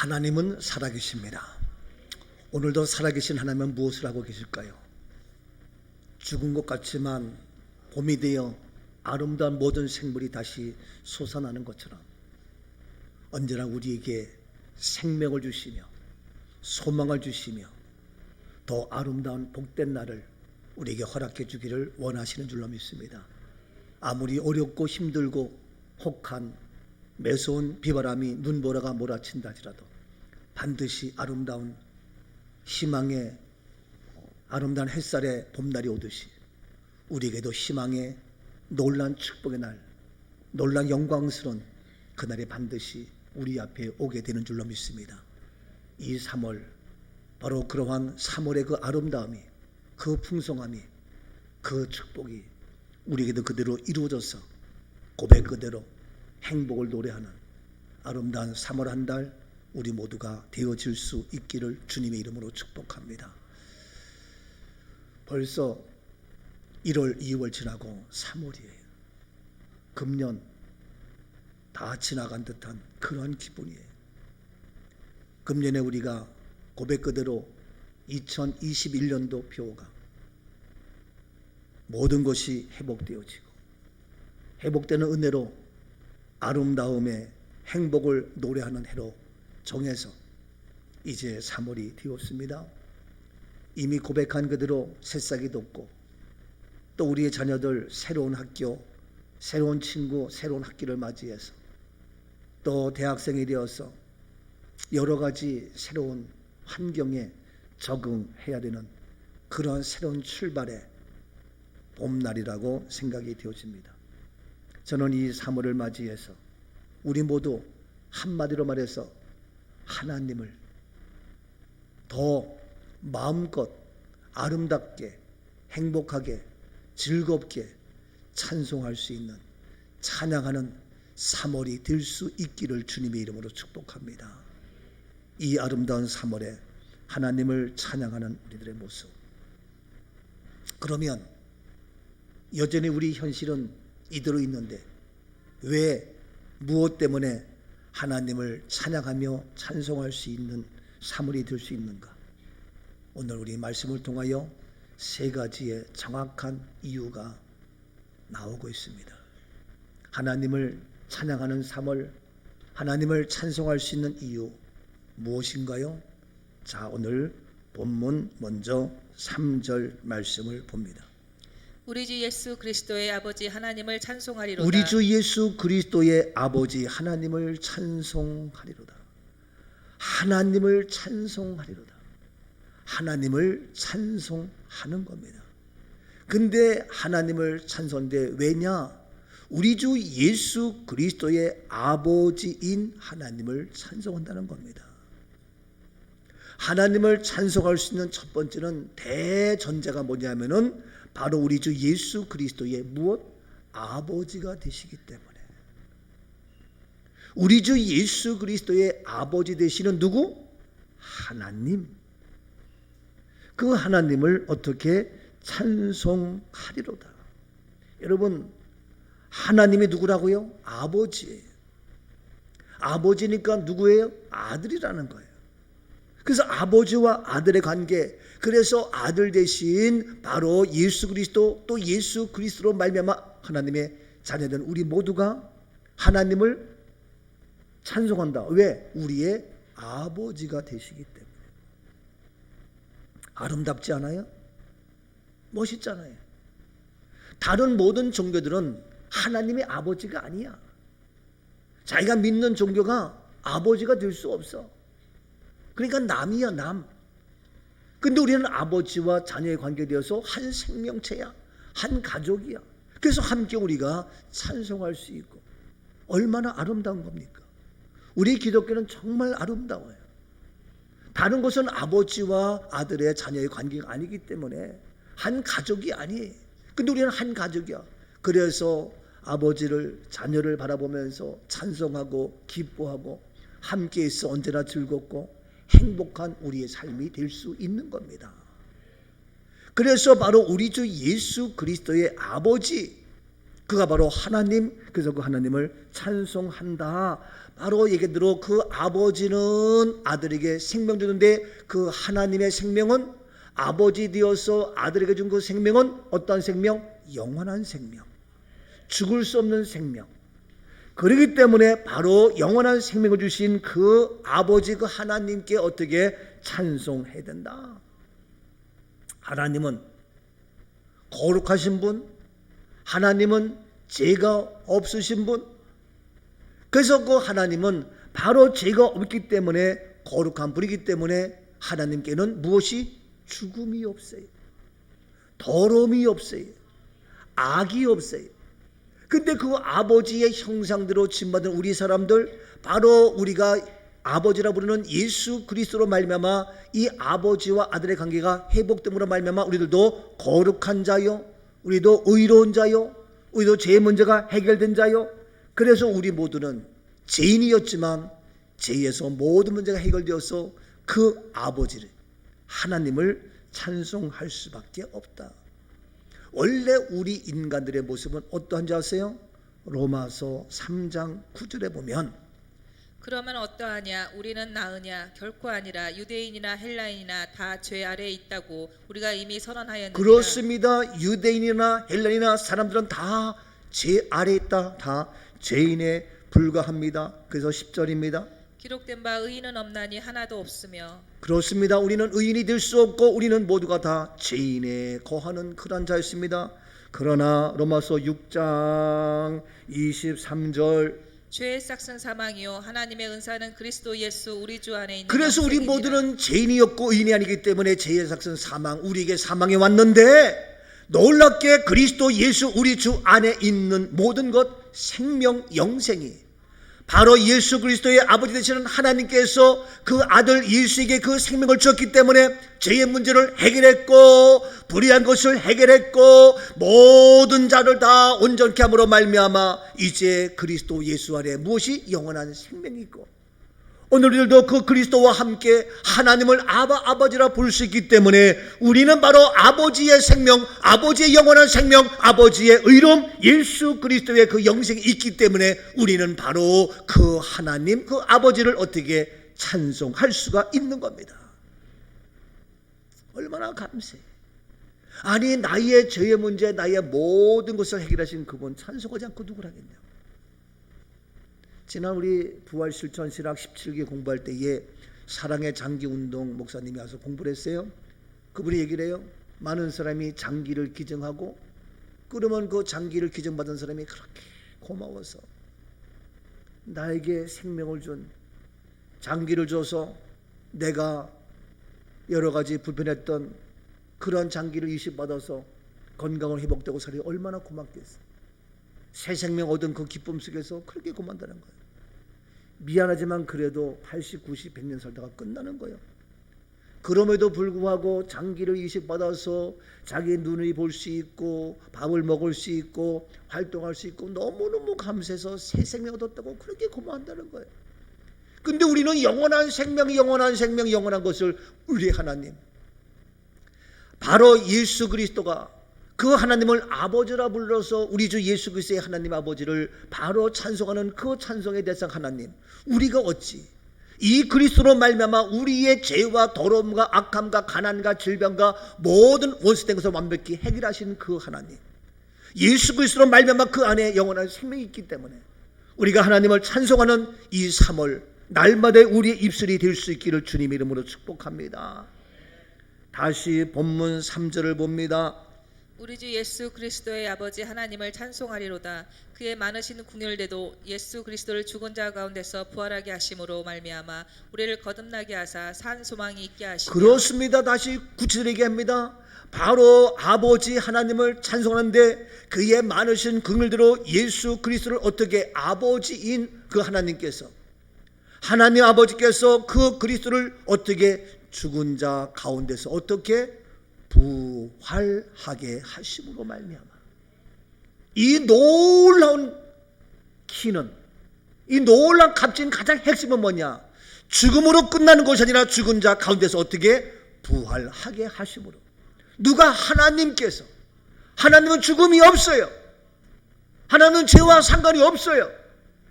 하나님은 살아계십니다. 오늘도 살아계신 하나님은 무엇을 하고 계실까요? 죽은 것 같지만 봄이 되어 아름다운 모든 생물이 다시 솟아나는 것처럼 언제나 우리에게 생명을 주시며 소망을 주시며 더 아름다운 복된 날을 우리에게 허락해 주기를 원하시는 줄로 믿습니다. 아무리 어렵고 힘들고 혹한 매서운 비바람이 눈보라가 몰아친다 하더라도 반드시 아름다운 희망의 아름다운 햇살의 봄날이 오듯이 우리에게도 희망의 놀란 축복의 날, 놀란 영광스러운 그날이 반드시 우리 앞에 오게 되는 줄로 믿습니다. 이 3월, 바로 그러한 3월의 그 아름다움이, 그 풍성함이, 그 축복이 우리에게도 그대로 이루어져서 고백 그대로 행복을 노래하는 아름다운 3월 한 달 우리 모두가 되어질 수 있기를 주님의 이름으로 축복합니다. 벌써 1월, 2월 지나고 3월이에요. 금년 다 지나간 듯한 그러한 기분이에요. 금년에 우리가 고백 그대로 2021년도 표가 모든 것이 회복되어지고 회복되는 은혜로 아름다움의 행복을 노래하는 해로 정해서 이제 3월이 되었습니다. 이미 고백한 그대로 새싹이 돋고 또 우리의 자녀들 새로운 학교, 새로운 친구, 새로운 학기를 맞이해서 또 대학생이 되어서 여러 가지 새로운 환경에 적응해야 되는 그런 새로운 출발의 봄날이라고 생각이 되어집니다. 저는 이 3월을 맞이해서 우리 모두 한마디로 말해서 하나님을 더 마음껏 아름답게 행복하게 즐겁게 찬송할 수 있는 찬양하는 3월이 될 수 있기를 주님의 이름으로 축복합니다. 이 아름다운 3월에 하나님을 찬양하는 우리들의 모습, 그러면 여전히 우리 현실은 이대로 있는데 왜 무엇 때문에 하나님을 찬양하며 찬송할 수 있는 3월이 될 수 있는가? 오늘 우리 말씀을 통하여 3가지의 정확한 이유가 나오고 있습니다. 하나님을 찬양하는 3월, 하나님을 찬송할 수 있는 이유 무엇인가요? 자, 오늘 본문 먼저 3절 말씀을 봅니다. 우리 주 예수 그리스도의 아버지 하나님을 찬송하리로다. 우리 주 예수 그리스도의 아버지 하나님을 찬송하리로다. 하나님을 찬송하리로다. 하나님을 찬송하는 겁니다. 근데 하나님을 찬송인데 왜냐? 우리 주 예수 그리스도의 아버지인 하나님을 찬송한다는 겁니다. 하나님을 찬송할 수 있는 첫 번째는 대전제가 뭐냐면은 바로 우리 주 예수 그리스도의 무엇? 아버지가 되시기 때문에. 우리 주 예수 그리스도의 아버지 되시는 누구? 하나님. 그 하나님을 어떻게 찬송하리로다. 여러분, 하나님이 누구라고요? 아버지예요. 아버지니까 누구예요? 아들이라는 거예요. 그래서 아버지와 아들의 관계, 그래서 아들 대신 바로 예수 그리스도, 또 예수 그리스도로 말미암아 하나님의 자녀된 우리 모두가 하나님을 찬송한다. 왜? 우리의 아버지가 되시기 때문에. 아름답지 않아요? 멋있잖아요. 다른 모든 종교들은 하나님의 아버지가 아니야. 자기가 믿는 종교가 아버지가 될 수 없어. 그러니까 남이야, 남. 근데 우리는 아버지와 자녀의 관계되어서 한 생명체야, 한 가족이야. 그래서 함께 우리가 찬송할 수 있고 얼마나 아름다운 겁니까? 우리 기독교는 정말 아름다워요. 다른 것은 아버지와 아들의 자녀의 관계가 아니기 때문에 한 가족이 아니에요. 근데 우리는 한 가족이야. 그래서 아버지를, 자녀를 바라보면서 찬송하고 기뻐하고 함께 있어 언제나 즐겁고 행복한 우리의 삶이 될 수 있는 겁니다. 그래서 바로 우리 주 예수 그리스도의 아버지, 그가 바로 하나님. 그래서 그 하나님을 찬송한다. 바로 얘기대로 그 아버지는 아들에게 생명 주는데 그 하나님의 생명은 아버지 되어서 아들에게 준 그 생명은 어떤 생명? 영원한 생명, 죽을 수 없는 생명. 그렇기 때문에 바로 영원한 생명을 주신 그 아버지 그 하나님께 어떻게 찬송해야 된다. 하나님은 거룩하신 분, 하나님은 죄가 없으신 분. 그래서 그 하나님은 바로 죄가 없기 때문에 거룩한 분이기 때문에 하나님께는 무엇이? 죽음이 없어요. 더러움이 없어요. 악이 없어요. 근데 그 아버지의 형상대로 짓받은 우리 사람들, 바로 우리가 아버지라 부르는 예수 그리스도로 말미암아 이 아버지와 아들의 관계가 회복됨으로 말미암아 우리들도 거룩한 자요, 우리도 의로운 자요, 우리도 죄의 문제가 해결된 자요. 그래서 우리 모두는 죄인이었지만 죄에서 모든 문제가 해결되어서 그 아버지를, 하나님을 찬송할 수밖에 없다. 원래 우리 인간들의 모습은 어떠한지 아세요? 로마서 3장 9절에 보면 그러면 어떠하냐? 우리는 나으냐? 결코 아니라 유대인이나 헬라인이나 다 죄 아래에 있다고 우리가 이미 선언하였느니라. 그렇습니다. 유대인이나 헬라인이나 사람들은 다 죄 아래에 있다. 다 죄인에 불과합니다. 그래서 10절입니다. 기록된 바 의인은 없나니 하나도 없으며. 그렇습니다. 우리는 의인이 될 수 없고 우리는 모두가 다 죄인에 거하는 그런 자였습니다. 그러나 로마서 6장 23절 죄의 싹은 사망이요 하나님의 은사는 그리스도 예수 우리 주 안에 있는 그래서 우리 영생이니라. 모두는 죄인이었고 의인이 아니기 때문에 죄의 삭은 사망, 우리에게 사망이 왔는데 놀랍게 그리스도 예수 우리 주 안에 있는 모든 것 생명 영생이 바로 예수 그리스도의 아버지 되시는 하나님께서 그 아들 예수에게 그 생명을 주었기 때문에 죄의 문제를 해결했고 불의한 것을 해결했고 모든 자를 다 온전케 함으로 말미암아 이제 그리스도 예수 안에 무엇이 영원한 생명이 있고 오늘 우리들도 그 그리스도와 함께 하나님을 아버지라 부를 수 있기 때문에 우리는 바로 아버지의 생명, 아버지의 영원한 생명, 아버지의 의로움, 예수 그리스도의 그 영생이 있기 때문에 우리는 바로 그 하나님, 그 아버지를 어떻게 찬송할 수가 있는 겁니다. 얼마나 감사해. 아니 나의 죄의 문제, 나의 모든 것을 해결하신 그분 찬송하지 않고 누구를 하겠냐. 지난 우리 부활실천 신학 17기 공부할 때에 사랑의 장기운동 목사님이 와서 공부를 했어요. 그분이 얘기를 해요. 많은 사람이 장기를 기증하고 그러면 그 장기를 기증받은 사람이 그렇게 고마워서 나에게 생명을 준 장기를 줘서 내가 여러 가지 불편했던 그런 장기를 이식받아서 건강을 회복되고 살이 얼마나 고맙겠어. 새 생명 얻은 그 기쁨 속에서 그렇게 고맙다는 거예요. 미안하지만 그래도 80, 90, 100년 살다가 끝나는 거예요. 그럼에도 불구하고 장기를 이식받아서 자기 눈이 볼 수 있고 밥을 먹을 수 있고 활동할 수 있고 너무너무 감사해서 새 생명 얻었다고 그렇게 고마워한다는 거예요. 근데 우리는 영원한 생명, 영원한 생명, 영원한 것을 우리 하나님 바로 예수 그리스도가 그 하나님을 아버지라 불러서 우리 주 예수 그리스도의 하나님 아버지를 바로 찬송하는 그 찬송의 대상 하나님, 우리가 어찌 이 그리스도로 말미암아 우리의 죄와 더러움과 악함과 가난과 질병과 모든 원수된 것을 완벽히 해결하신 그 하나님, 예수 그리스도로 말미암아 그 안에 영원한 생명이 있기 때문에 우리가 하나님을 찬송하는 이 3월 날마다 우리의 입술이 될 수 있기를 주님 이름으로 축복합니다. 다시 본문 3절을 봅니다. 우리 주 예수 그리스도의 아버지 하나님을 찬송하리로다. 그의 많으신 궁휼대도 예수 그리스도를 죽은 자 가운데서 부활하게 하심으로 말미암아 우리를 거듭나게 하사 산 소망이 있게 하시며. 그렇습니다. 다시 구체적으로 얘기합니다. 바로 아버지 하나님을 찬송하는데 그의 많으신 긍휼대로 예수 그리스도를 어떻게 아버지인 그 하나님께서 하나님 아버지께서 그 그리스도를 어떻게 죽은 자 가운데서 어떻게 부활하게 하심으로 말미암아 이 놀라운 키는 이 놀라운 값진 가장 핵심은 뭐냐? 죽음으로 끝나는 것이 아니라 죽은 자 가운데서 어떻게 부활하게 하심으로. 누가? 하나님께서. 하나님은 죽음이 없어요. 하나님은 죄와 상관이 없어요.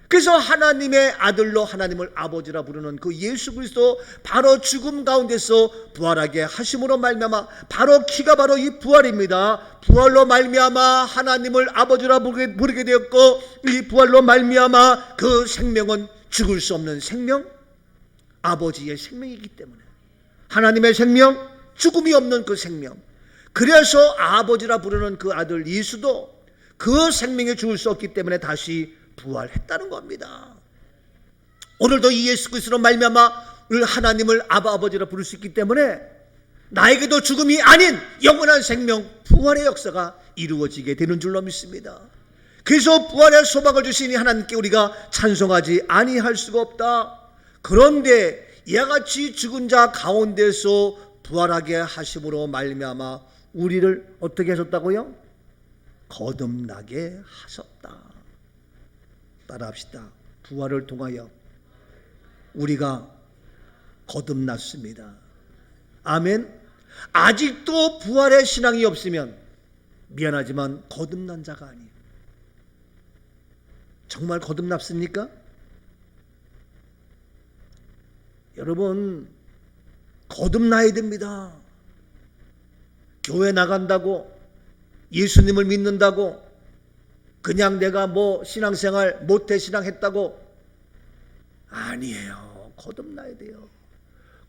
그래서 하나님의 아들로 하나님을 아버지라 부르는 그 예수 그리스도 바로 죽음 가운데서 부활하게 하심으로 말미암아 바로 키가 바로 이 부활입니다. 부활로 말미암아 하나님을 아버지라 부르게 되었고 이 부활로 말미암아 그 생명은 죽을 수 없는 생명, 아버지의 생명이기 때문에 하나님의 생명, 죽음이 없는 그 생명, 그래서 아버지라 부르는 그 아들 예수도 그 생명이 죽을 수 없기 때문에 다시 부활했다는 겁니다. 오늘도 이 예수 그리스도로 말미암아 하나님을 아버지라 부를 수 있기 때문에 나에게도 죽음이 아닌 영원한 생명, 부활의 역사가 이루어지게 되는 줄로 믿습니다. 그래서 부활의 소망을 주시니 하나님께 우리가 찬송하지 아니할 수가 없다. 그런데 이와 같이 죽은 자 가운데서 부활하게 하심으로 말미암아 우리를 어떻게 하셨다고요? 거듭나게 하셨다. 따라합시다. 부활을 통하여 우리가 거듭났습니다. 아멘. 아직도 부활의 신앙이 없으면 미안하지만 거듭난 자가 아니에요. 정말 거듭났습니까? 여러분, 거듭나야 됩니다. 교회 나간다고, 예수님을 믿는다고, 그냥 내가 뭐 신앙생활 모태신앙 했다고, 아니에요. 거듭나야 돼요.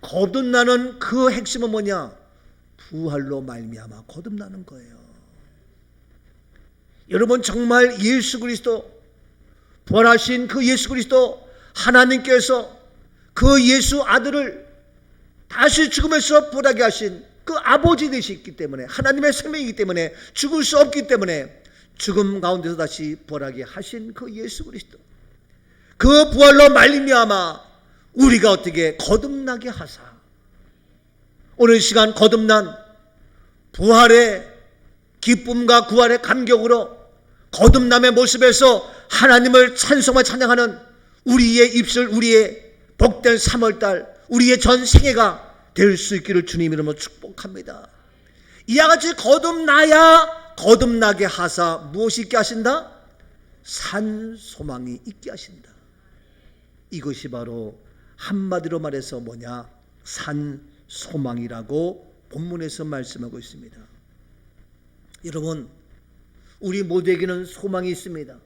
거듭나는 그 핵심은 뭐냐? 부활로 말미암아 거듭나는 거예요. 여러분, 정말 예수 그리스도, 부활하신 그 예수 그리스도, 하나님께서 그 예수 아들을 다시 죽음에서 부활하게 하신 그 아버지 되시기 때문에, 하나님의 생명이기 때문에, 죽을 수 없기 때문에 죽음 가운데서 다시 부활하게 하신 그 예수 그리스도, 그 부활로 말미암아 우리가 어떻게 거듭나게 하사, 오늘 시간 거듭난 부활의 기쁨과 구원의 감격으로 거듭남의 모습에서 하나님을 찬송과 찬양하는 우리의 입술, 우리의 복된 3월달, 우리의 전 생애가 될 수 있기를 주님 이름으로 축복합니다. 이와 같이 거듭나야 거듭나게 하사 무엇이 있게 하신다? 산 소망이 있게 하신다. 이것이 바로 한마디로 말해서 뭐냐? 산 소망이라고 본문에서 말씀하고 있습니다. 여러분, 우리 모두에게는 소망이 있습니다.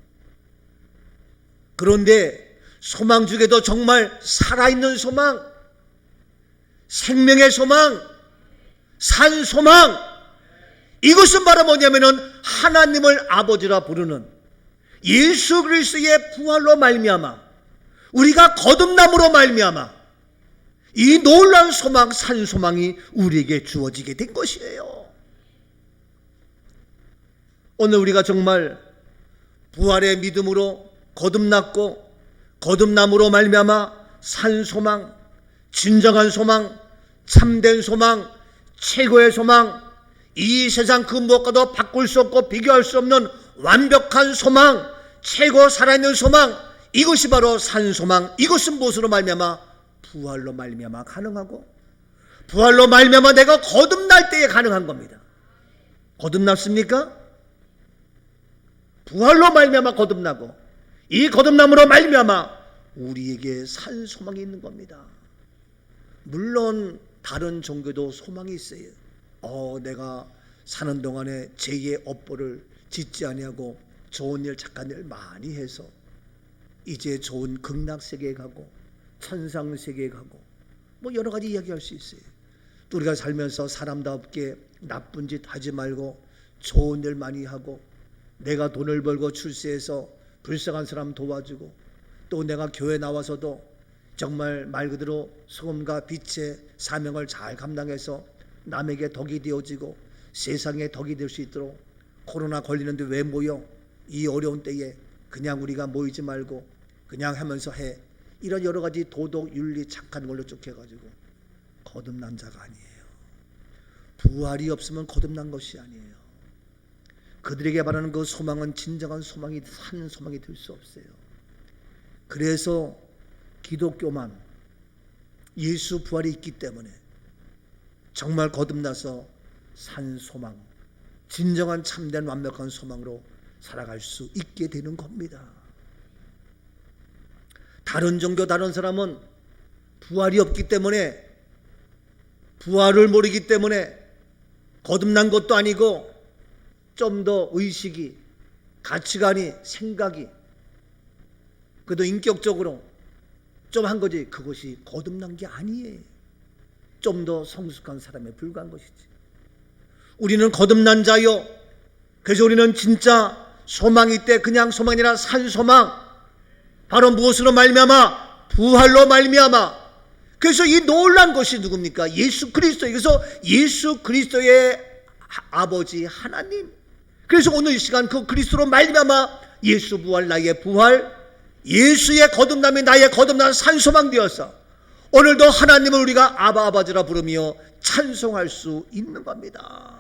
그런데 소망 중에도 정말 살아있는 소망, 생명의 소망, 산 소망, 이것은 바로 뭐냐면은 하나님을 아버지라 부르는 예수 그리스도의 부활로 말미암아 우리가 거듭남으로 말미암아 이 놀라운 소망, 산 소망이 우리에게 주어지게 된 것이에요. 오늘 우리가 정말 부활의 믿음으로 거듭났고 거듭남으로 말미암아 산 소망, 진정한 소망, 참된 소망, 최고의 소망, 이 세상 그 무엇과도 바꿀 수 없고 비교할 수 없는 완벽한 소망, 최고 살아있는 소망, 이것이 바로 산 소망. 이것은 무엇으로 말미암아? 부활로 말미암아 가능하고, 부활로 말미암아 내가 거듭날 때에 가능한 겁니다. 거듭났습니까? 부활로 말미암아 거듭나고, 이 거듭남으로 말미암아 우리에게 산 소망이 있는 겁니다. 물론 다른 종교도 소망이 있어요. 내가 사는 동안에 제2의 업보를 짓지 아니하고 좋은 일, 착한 일 많이 해서 이제 좋은 극락세계에 가고 천상세계에 가고 뭐 여러 가지 이야기할 수 있어요. 또 우리가 살면서 사람답게 나쁜 짓 하지 말고 좋은 일 많이 하고, 내가 돈을 벌고 출세해서 불쌍한 사람 도와주고, 또 내가 교회 나와서도 정말 말 그대로 소금과 빛의 사명을 잘 감당해서 남에게 덕이 되어지고 세상에 덕이 될 수 있도록, 코로나 걸리는데 왜 모여? 이 어려운 때에 그냥 우리가 모이지 말고 그냥 하면서 해. 이런 여러 가지 도덕, 윤리, 착한 걸로 쭉 해가지고 거듭난 자가 아니에요. 부활이 없으면 거듭난 것이 아니에요. 그들에게 바라는 그 소망은 진정한 소망이, 산 소망이 될 수 없어요. 그래서 기독교만 예수 부활이 있기 때문에 정말 거듭나서 산 소망, 진정한 참된 완벽한 소망으로 살아갈 수 있게 되는 겁니다. 다른 종교 다른 사람은 부활이 없기 때문에, 부활을 모르기 때문에 거듭난 것도 아니고 좀 더 의식이, 가치관이, 생각이 그래도 인격적으로 좀 한 거지, 그것이 거듭난 게 아니에요. 좀 더 성숙한 사람에 불과한 것이지. 우리는 거듭난 자요. 그래서 우리는 진짜 소망이 있대. 그냥 소망이 아니라 산소망. 바로 무엇으로 말미암아? 부활로 말미암아. 그래서 이 놀란 것이 누굽니까? 예수 그리스도. 그래서 예수 그리스도의 아버지 하나님. 그래서 오늘 이 시간 그 그리스도로 말미암아 예수 부활, 나의 부활, 예수의 거듭남이 나의 거듭난 산소망 되어서 오늘도 하나님을 우리가 아바 아버지라 부르며 찬송할 수 있는 겁니다.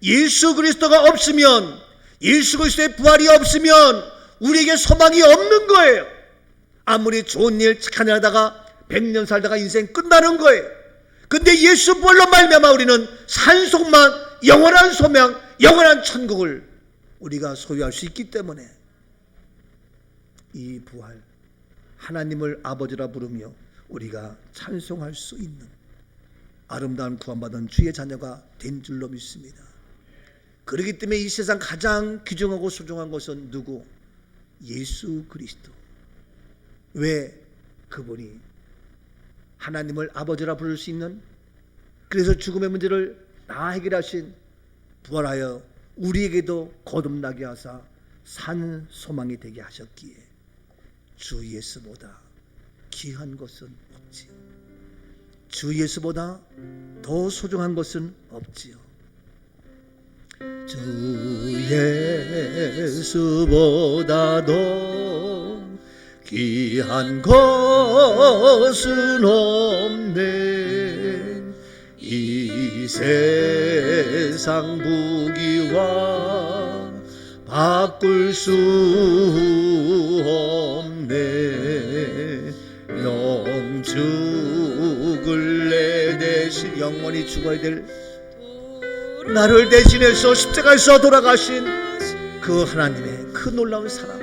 예수 그리스도가 없으면, 예수 그리스도의 부활이 없으면 우리에게 소망이 없는 거예요. 아무리 좋은 일 착한 일 하다가 100년 살다가 인생 끝나는 거예요. 근데 예수 부활로 말미암아 우리는 산소망, 영원한 소명, 영원한 천국을 우리가 소유할 수 있기 때문에 이 부활, 하나님을 아버지라 부르며 우리가 찬송할 수 있는 아름다운 구원받은 주의 자녀가 된 줄로 믿습니다. 그렇기 때문에 이 세상 가장 귀중하고 소중한 것은 누구? 예수 그리스도. 왜? 그분이 하나님을 아버지라 부를 수 있는, 그래서 죽음의 문제를 다 해결하신, 부활하여 우리에게도 거듭나게 하사 산 소망이 되게 하셨기에 주 예수보다 귀한 것은 없지요. 주 예수보다 더 소중한 것은 없지요. 주 예수보다도 귀한 것은 없네. 이 세상 부귀와 바꿀 수 없네. 영죽을 내 대신, 영원히 죽어야 될 나를 대신해서 십자가에서 돌아가신 그 하나님의 그 놀라운 사랑,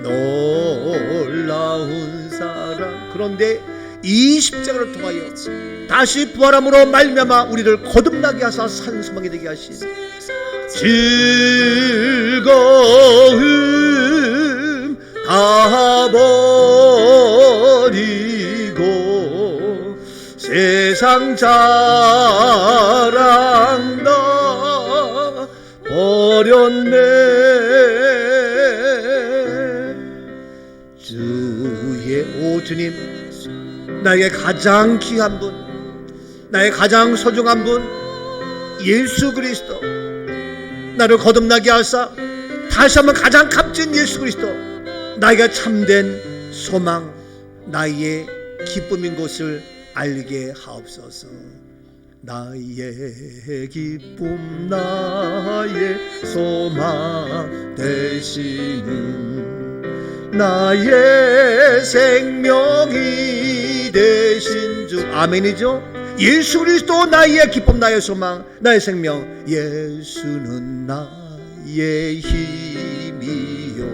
놀라운 사랑. 그런데 이 십자가를 통하여 다시 부활함으로 말미암아 우리를 거듭나게 하사 산소망이 되게 하신 즐거움 다 버리고 세상 자랑 다 버렸네. 주의 오 주님, 나에게 가장 귀한 분, 나의 가장 소중한 분 예수 그리스도, 나를 거듭나게 하사 다시 한번 가장 값진 예수 그리스도, 나에게 참된 소망, 나의 기쁨인 것을 알게 하옵소서. 나의 기쁨, 나의 소망 되시는 나의 생명이 되신 주. 아멘이죠. 예수 그리스도 나의 기쁨, 나의 소망, 나의 생명. 예수는 나의 힘이요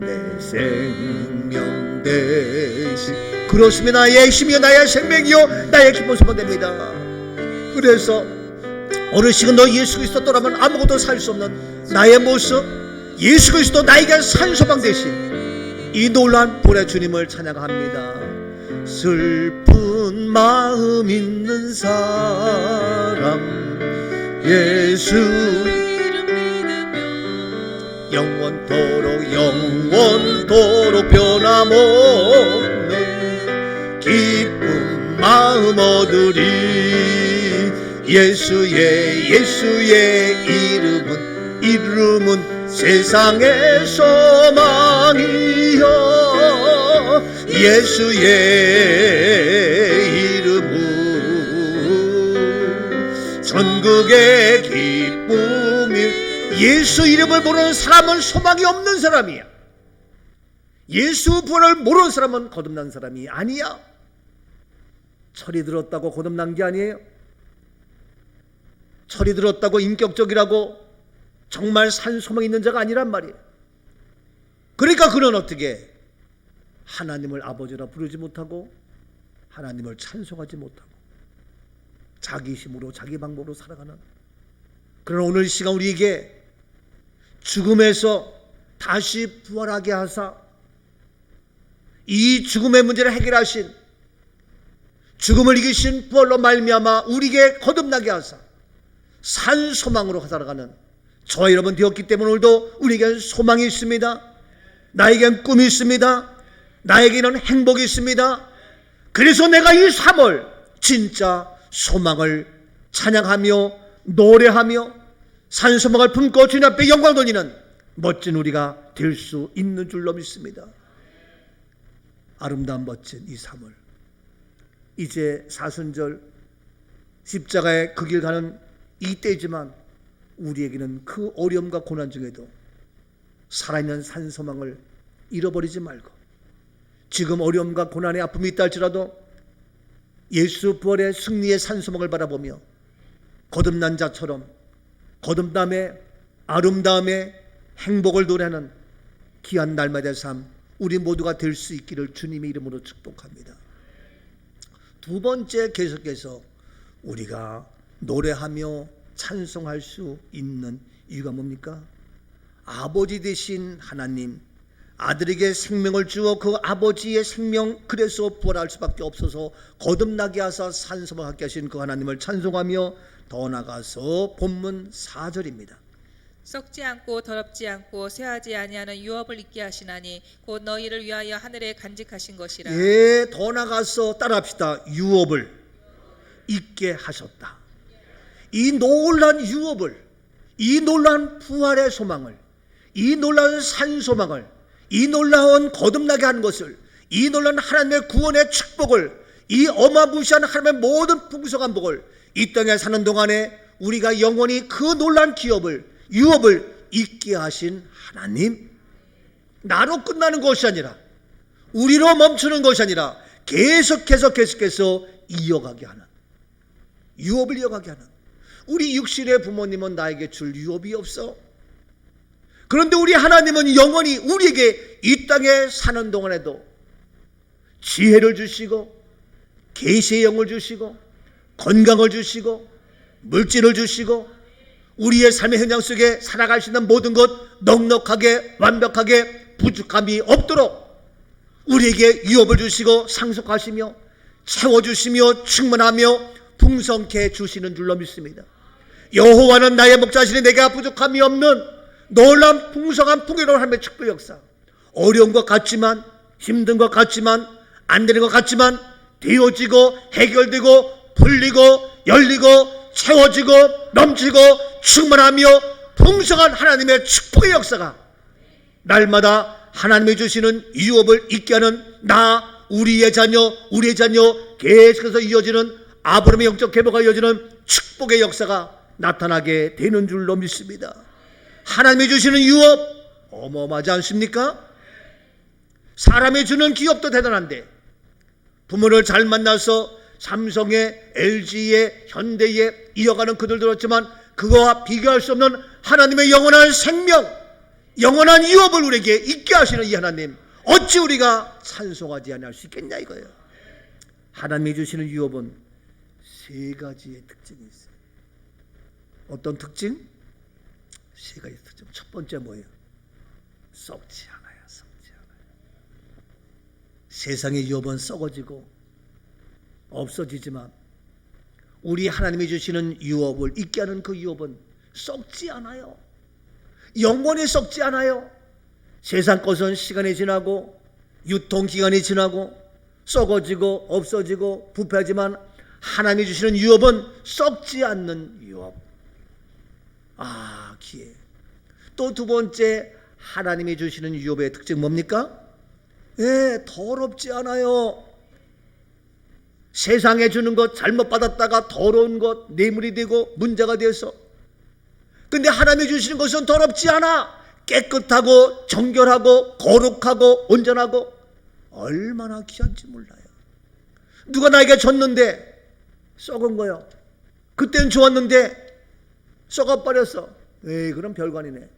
내 생명 되신. 그렇습니다. 나의 힘이요 나의 생명이요 나의 기쁨, 소망 됩니다. 그래서 어느 시간도 예수 그리스도 떠나면 아무것도 살 수 없는 나의 모습, 예수 그리스도 나에게 산소망 되신 이 놀란 보혜 주님을 찬양합니다. 슬픈 마음 있는 사람 예수 이름 믿으며 영원토록 변함없는 기쁜 마음 얻으리. 예수의 이름은 세상의 소망이요 예수의 이름은 천국의 기쁨이. 예수 이름을 모르는 사람은 소망이 없는 사람이야. 예수 부활을 모르는 사람은 거듭난 사람이 아니야. 철이 들었다고 거듭난 게 아니에요. 철이 들었다고 인격적이라고 정말 산소망이 있는 자가 아니란 말이에요. 그러니까 그는 어떻게 하나님을 아버지라 부르지 못하고 하나님을 찬송하지 못하고 자기 힘으로 자기 방법으로 살아가는, 그러나 오늘 이 시간 우리에게 죽음에서 다시 부활하게 하사 이 죽음의 문제를 해결하신, 죽음을 이기신 부활로 말미암아 우리에게 거듭나게 하사 산 소망으로 살아가는 저와 여러분 되었기 때문에 오늘도 우리에겐 소망이 있습니다. 나에겐 꿈이 있습니다. 나에게는 행복이 있습니다. 그래서 내가 이 3월 진짜 소망을 찬양하며 노래하며 산소망을 품고 주님 앞에 영광 돌리는 멋진 우리가 될 수 있는 줄로 믿습니다. 아름다운 멋진 이 3월, 이제 사순절 십자가의 그 길 가는 이때지만 우리에게는 그 어려움과 고난 중에도 살아있는 산소망을 잃어버리지 말고, 지금 어려움과 고난의 아픔이 있다 할지라도 예수 부활의 승리의 산소망을 바라보며 거듭난 자처럼 거듭남의 아름다움의 행복을 노래하는 귀한 날마다의 삶 우리 모두가 될 수 있기를 주님의 이름으로 축복합니다. 두 번째, 계속해서 우리가 노래하며 찬송할 수 있는 이유가 뭡니까? 아버지 되신 하나님, 아들에게 생명을 주어 그 아버지의 생명, 그래서 부활할 수밖에 없어서 거듭나게 하사 산소망하게 하신 그 하나님을 찬송하며 더 나가서 본문 4절입니다. 썩지 않고 더럽지 않고 쇠하지 아니하는 유업을 있게 하시나니 곧 너희를 위하여 하늘에 간직하신 것이라. 예, 더 나가서 따라합시다. 유업을 있게 하셨다. 이 놀란 유업을, 이 놀란 부활의 소망을, 이 놀라운 산소망을, 이 놀라운 거듭나게 하는 것을, 이 놀라운 하나님의 구원의 축복을, 이 어마무시한 하나님의 모든 풍성한 복을 이 땅에 사는 동안에 우리가 영원히 그 놀란 기업을, 유업을 잊게 하신 하나님, 나로 끝나는 것이 아니라, 우리로 멈추는 것이 아니라 계속해서 이어가게 하는, 유업을 이어가게 하는, 우리 육신의 부모님은 나에게 줄 유업이 없어. 그런데 우리 하나님은 영원히 우리에게 이 땅에 사는 동안에도 지혜를 주시고 계시의 영을 주시고 건강을 주시고 물질을 주시고 우리의 삶의 현장 속에 살아갈 수 있는 모든 것 넉넉하게 완벽하게 부족함이 없도록 우리에게 유업을 주시고 상속하시며 채워주시며 충만하며 풍성케 주시는 줄로 믿습니다. 여호와는 나의 목자시니 내가 부족함이 없는 놀라운 풍성한 풍요로운 하나님의 축복 역사, 어려운 것 같지만 힘든 것 같지만 안 되는 것 같지만 되어지고 해결되고 풀리고 열리고 채워지고 넘치고 충만하며 풍성한 하나님의 축복의 역사가 날마다 하나님이 주시는 유업을 잊게 하는 나, 우리의 자녀 계속해서 이어지는 아브라함의 영적 회복과 이어지는 축복의 역사가 나타나게 되는 줄로 믿습니다. 하나님이 주시는 유업 어마어마하지 않습니까? 사람이 주는 기업도 대단한데 부모를 잘 만나서 삼성에 LG에 현대에 이어가는 그들도 그렇지만 그거와 비교할 수 없는 하나님의 영원한 생명, 영원한 유업을 우리에게 있게 하시는 이 하나님, 어찌 우리가 찬송하지 않을 수 있겠냐 이거예요. 하나님이 주시는 유업은 세 가지의 특징이 있어요. 어떤 특징? 세 가지 특징. 첫 번째 뭐예요? 썩지 않아요. 썩지 않아요. 세상의 유업은 썩어지고 없어지지만 우리 하나님이 주시는 유업을 잊게 하는 그 유업은 썩지 않아요. 영원히 썩지 않아요. 세상 것은 시간이 지나고 유통기간이 지나고 썩어지고 없어지고 부패하지만 하나님이 주시는 유업은 썩지 않는 유업. 기회. 또 두 번째, 하나님이 주시는 유업의 특징 뭡니까? 더럽지 않아요. 세상에 주는 것 잘못 받았다가 더러운 것 뇌물이 되고 문제가 되어서, 근데 하나님이 주시는 것은 더럽지 않아. 깨끗하고 정결하고 거룩하고 온전하고 얼마나 귀한지 몰라요. 누가 나에게 줬는데 썩은 거요. 그때는 좋았는데 썩어버렸어. 에이, 그럼 별거 아니네.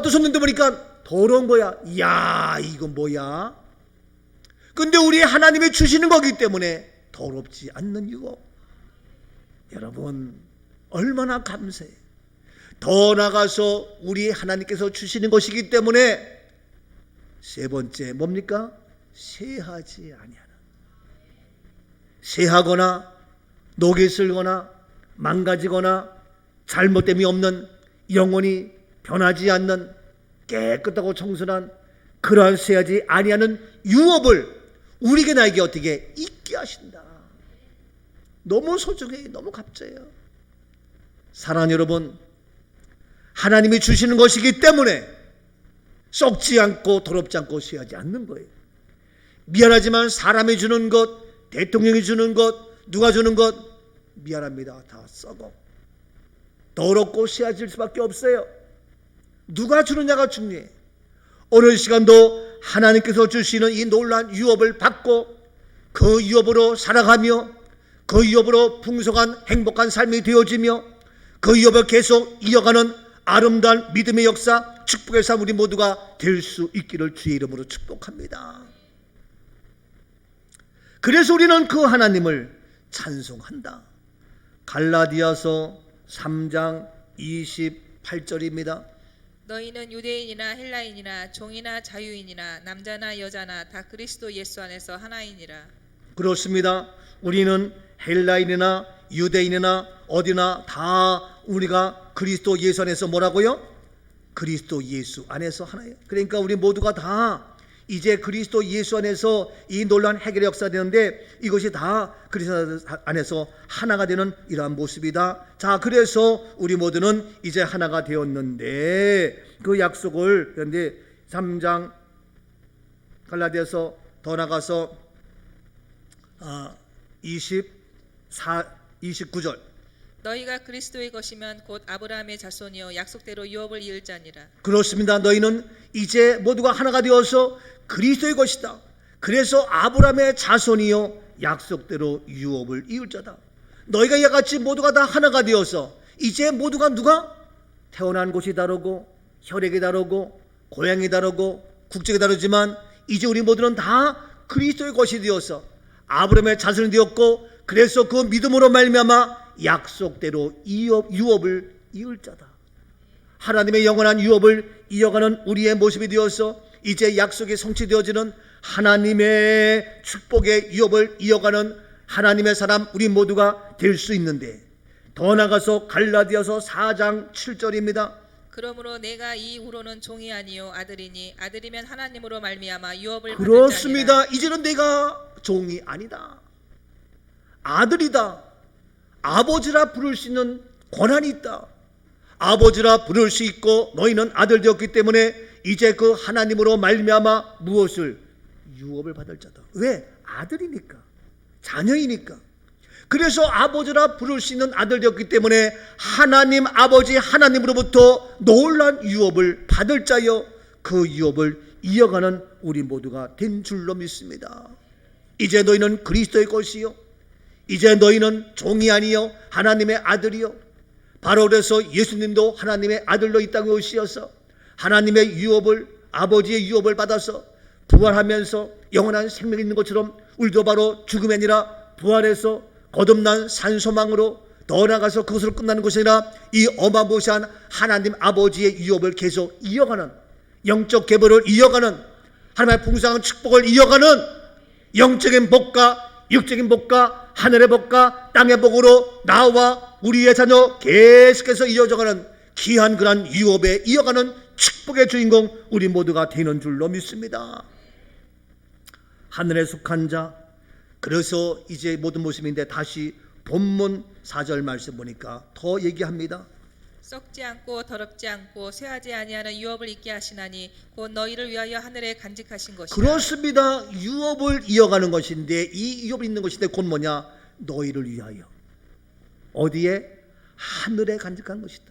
또 손님들 보니까 더러운 거야. 야, 이건 뭐야? 근데 우리 하나님이 주시는 거기 때문에 더럽지 않는 유업. 여러분, 얼마나 감사해. 더 나가서 우리 하나님께서 주시는 것이기 때문에 세 번째 뭡니까? 쇠하지 아니하는. 쇠하거나 녹이 슬거나 망가지거나 잘못됨이 없는, 영원히 변하지 않는 깨끗하고 청순한 그러한 쇠하지 아니하는 유업을 우리에게 나에게 어떻게 있게 하신다. 너무 소중해요. 너무 값져요. 사랑하는 여러분, 하나님이 주시는 것이기 때문에 썩지 않고 더럽지 않고 쇠하지 않는 거예요. 미안하지만 사람이 주는 것, 대통령이 주는 것, 누가 주는 것, 미안합니다. 다 썩어. 더럽고 쇠해질 수밖에 없어요. 누가 주느냐가 중요해. 오늘 시간도 하나님께서 주시는 이 놀라운 유업을 받고 그 유업으로 살아가며 그 유업으로 풍성한 행복한 삶이 되어지며 그 유업을 계속 이어가는 아름다운 믿음의 역사, 축복의 삶 우리 모두가 될 수 있기를 주의 이름으로 축복합니다. 그래서 우리는 그 하나님을 찬송한다. 갈라디아서 3장 28절입니다. 너희는 유대인이나 헬라인이나 종이나 자유인이나 남자나 여자나 다 그리스도 예수 안에서 하나이니라. 그렇습니다. 우리는 헬라인이나 유대인이나 어디나 다 우리가 그리스도 예수 안에서 뭐라고요? 그리스도 예수 안에서 하나예요. 그러니까 우리 모두가 다 이제 그리스도 예수 안에서 이 놀라운 해결의 역사가 되는데 이것이 다 그리스도 안에서 하나가 되는 이러한 모습이다. 자, 그래서 우리 모두는 이제 하나가 되었는데 그 약속을, 그런데 3장 갈라디아서 더 나가서 29절 너희가 그리스도의 것이면 곧 아브라함의 자손이요 약속대로 유업을 이을 자니라. 그렇습니다. 너희는 이제 모두가 하나가 되어서 그리스도의 것이다. 그래서 아브라함의 자손이요 약속대로 유업을 이을 자다. 너희가 이와 같이 모두가 다 하나가 되어서 이제 모두가 누가? 태어난 곳이 다르고 혈액이 다르고 고향이 다르고 국적이 다르지만 이제 우리 모두는 다 그리스도의 것이 되어서 아브라함의 자손이 되었고 그래서 그 믿음으로 말미암아 약속대로 유업을 이을 자다. 하나님의 영원한 유업을 이어가는 우리의 모습이 되어서 이제 약속이 성취되어지는 하나님의 축복의 유업을 이어가는 하나님의 사람 우리 모두가 될 수 있는데, 더 나가서 갈라디아서 4장 7절입니다. 그러므로 내가 이후로는 종이 아니요 아들이니 아들이면 하나님으로 말미암아 유업을 받을 그렇습니다. 자니라. 이제는 내가 종이 아니다. 아들이다. 아버지라 부를 수 있는 권한이 있다. 아버지라 부를 수 있고 너희는 아들 되었기 때문에 이제 그 하나님으로 말미암아 무엇을? 유업을 받을 자다. 왜? 아들이니까, 자녀이니까. 그래서 아버지라 부를 수 있는 아들 되었기 때문에 하나님 아버지 하나님으로부터 놀라운 유업을 받을 자여 그 유업을 이어가는 우리 모두가 된 줄로 믿습니다. 이제 너희는 그리스도의 것이요 이제 너희는 종이 아니요 하나님의 아들이요. 바로 그래서 예수님도 하나님의 아들로 이 땅에 오시어서 하나님의 유업을, 아버지의 유업을 받아서 부활하면서 영원한 생명이 있는 것처럼 우리도 바로 죽음이 아니라 부활해서 거듭난 산소망으로 더 나아가서 그것으로 끝나는 것이 아니라 이 어마무시한 하나님 아버지의 유업을 계속 이어가는, 영적 계보를 이어가는, 하나님의 풍성한 축복을 이어가는 영적인 복과 육적인 복과 하늘의 복과 땅의 복으로 나와 우리의 자녀 계속해서 이어져가는 귀한 그런 유업에 이어가는 축복의 주인공 우리 모두가 되는 줄로 믿습니다. 하늘에 속한 자. 그래서 이제 모든 모습인데 다시 본문 4절 말씀 보니까 더 얘기합니다. 썩지 않고 더럽지 않고 쇠하지 아니하는 유업을 있게 하시나니 곧 너희를 위하여 하늘에 간직하신 것이라. 그렇습니다. 유업을 이어가는 것인데 이 유업이 있는 것인데 곧 뭐냐? 너희를 위하여. 어디에? 하늘에 간직한 것이다.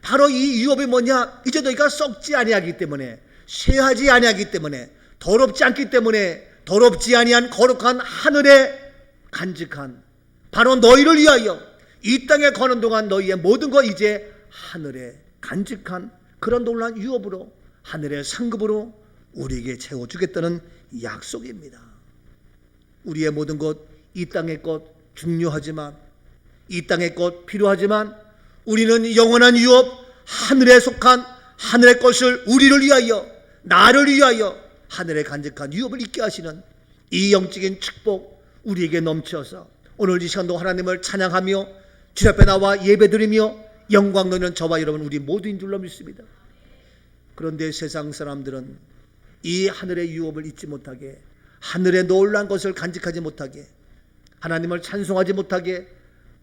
바로 이 유업이 뭐냐? 이제 너희가 썩지 아니하기 때문에, 쇠하지 아니하기 때문에, 더럽지 않기 때문에 더럽지 아니한 거룩한 하늘에 간직한 바로 너희를 위하여 이 땅에 거는 동안 너희의 모든 것 이제 하늘에 간직한 그런 놀라운 유업으로 하늘의 상급으로 우리에게 채워주겠다는 약속입니다. 우리의 모든 것, 이 땅의 것 중요하지만, 이 땅의 것 필요하지만, 우리는 영원한 유업, 하늘에 속한 하늘의 것을 우리를 위하여, 나를 위하여 하늘에 간직한 유업을 있게 하시는 이 영적인 축복 우리에게 넘쳐서 오늘 이 시간도 하나님을 찬양하며 주 앞에 나와 예배드리며 영광 돌리는 저와 여러분 우리 모두인 줄로 믿습니다. 그런데 세상 사람들은 이 하늘의 유업을 잊지 못하게, 하늘의 놀라운 것을 간직하지 못하게, 하나님을 찬송하지 못하게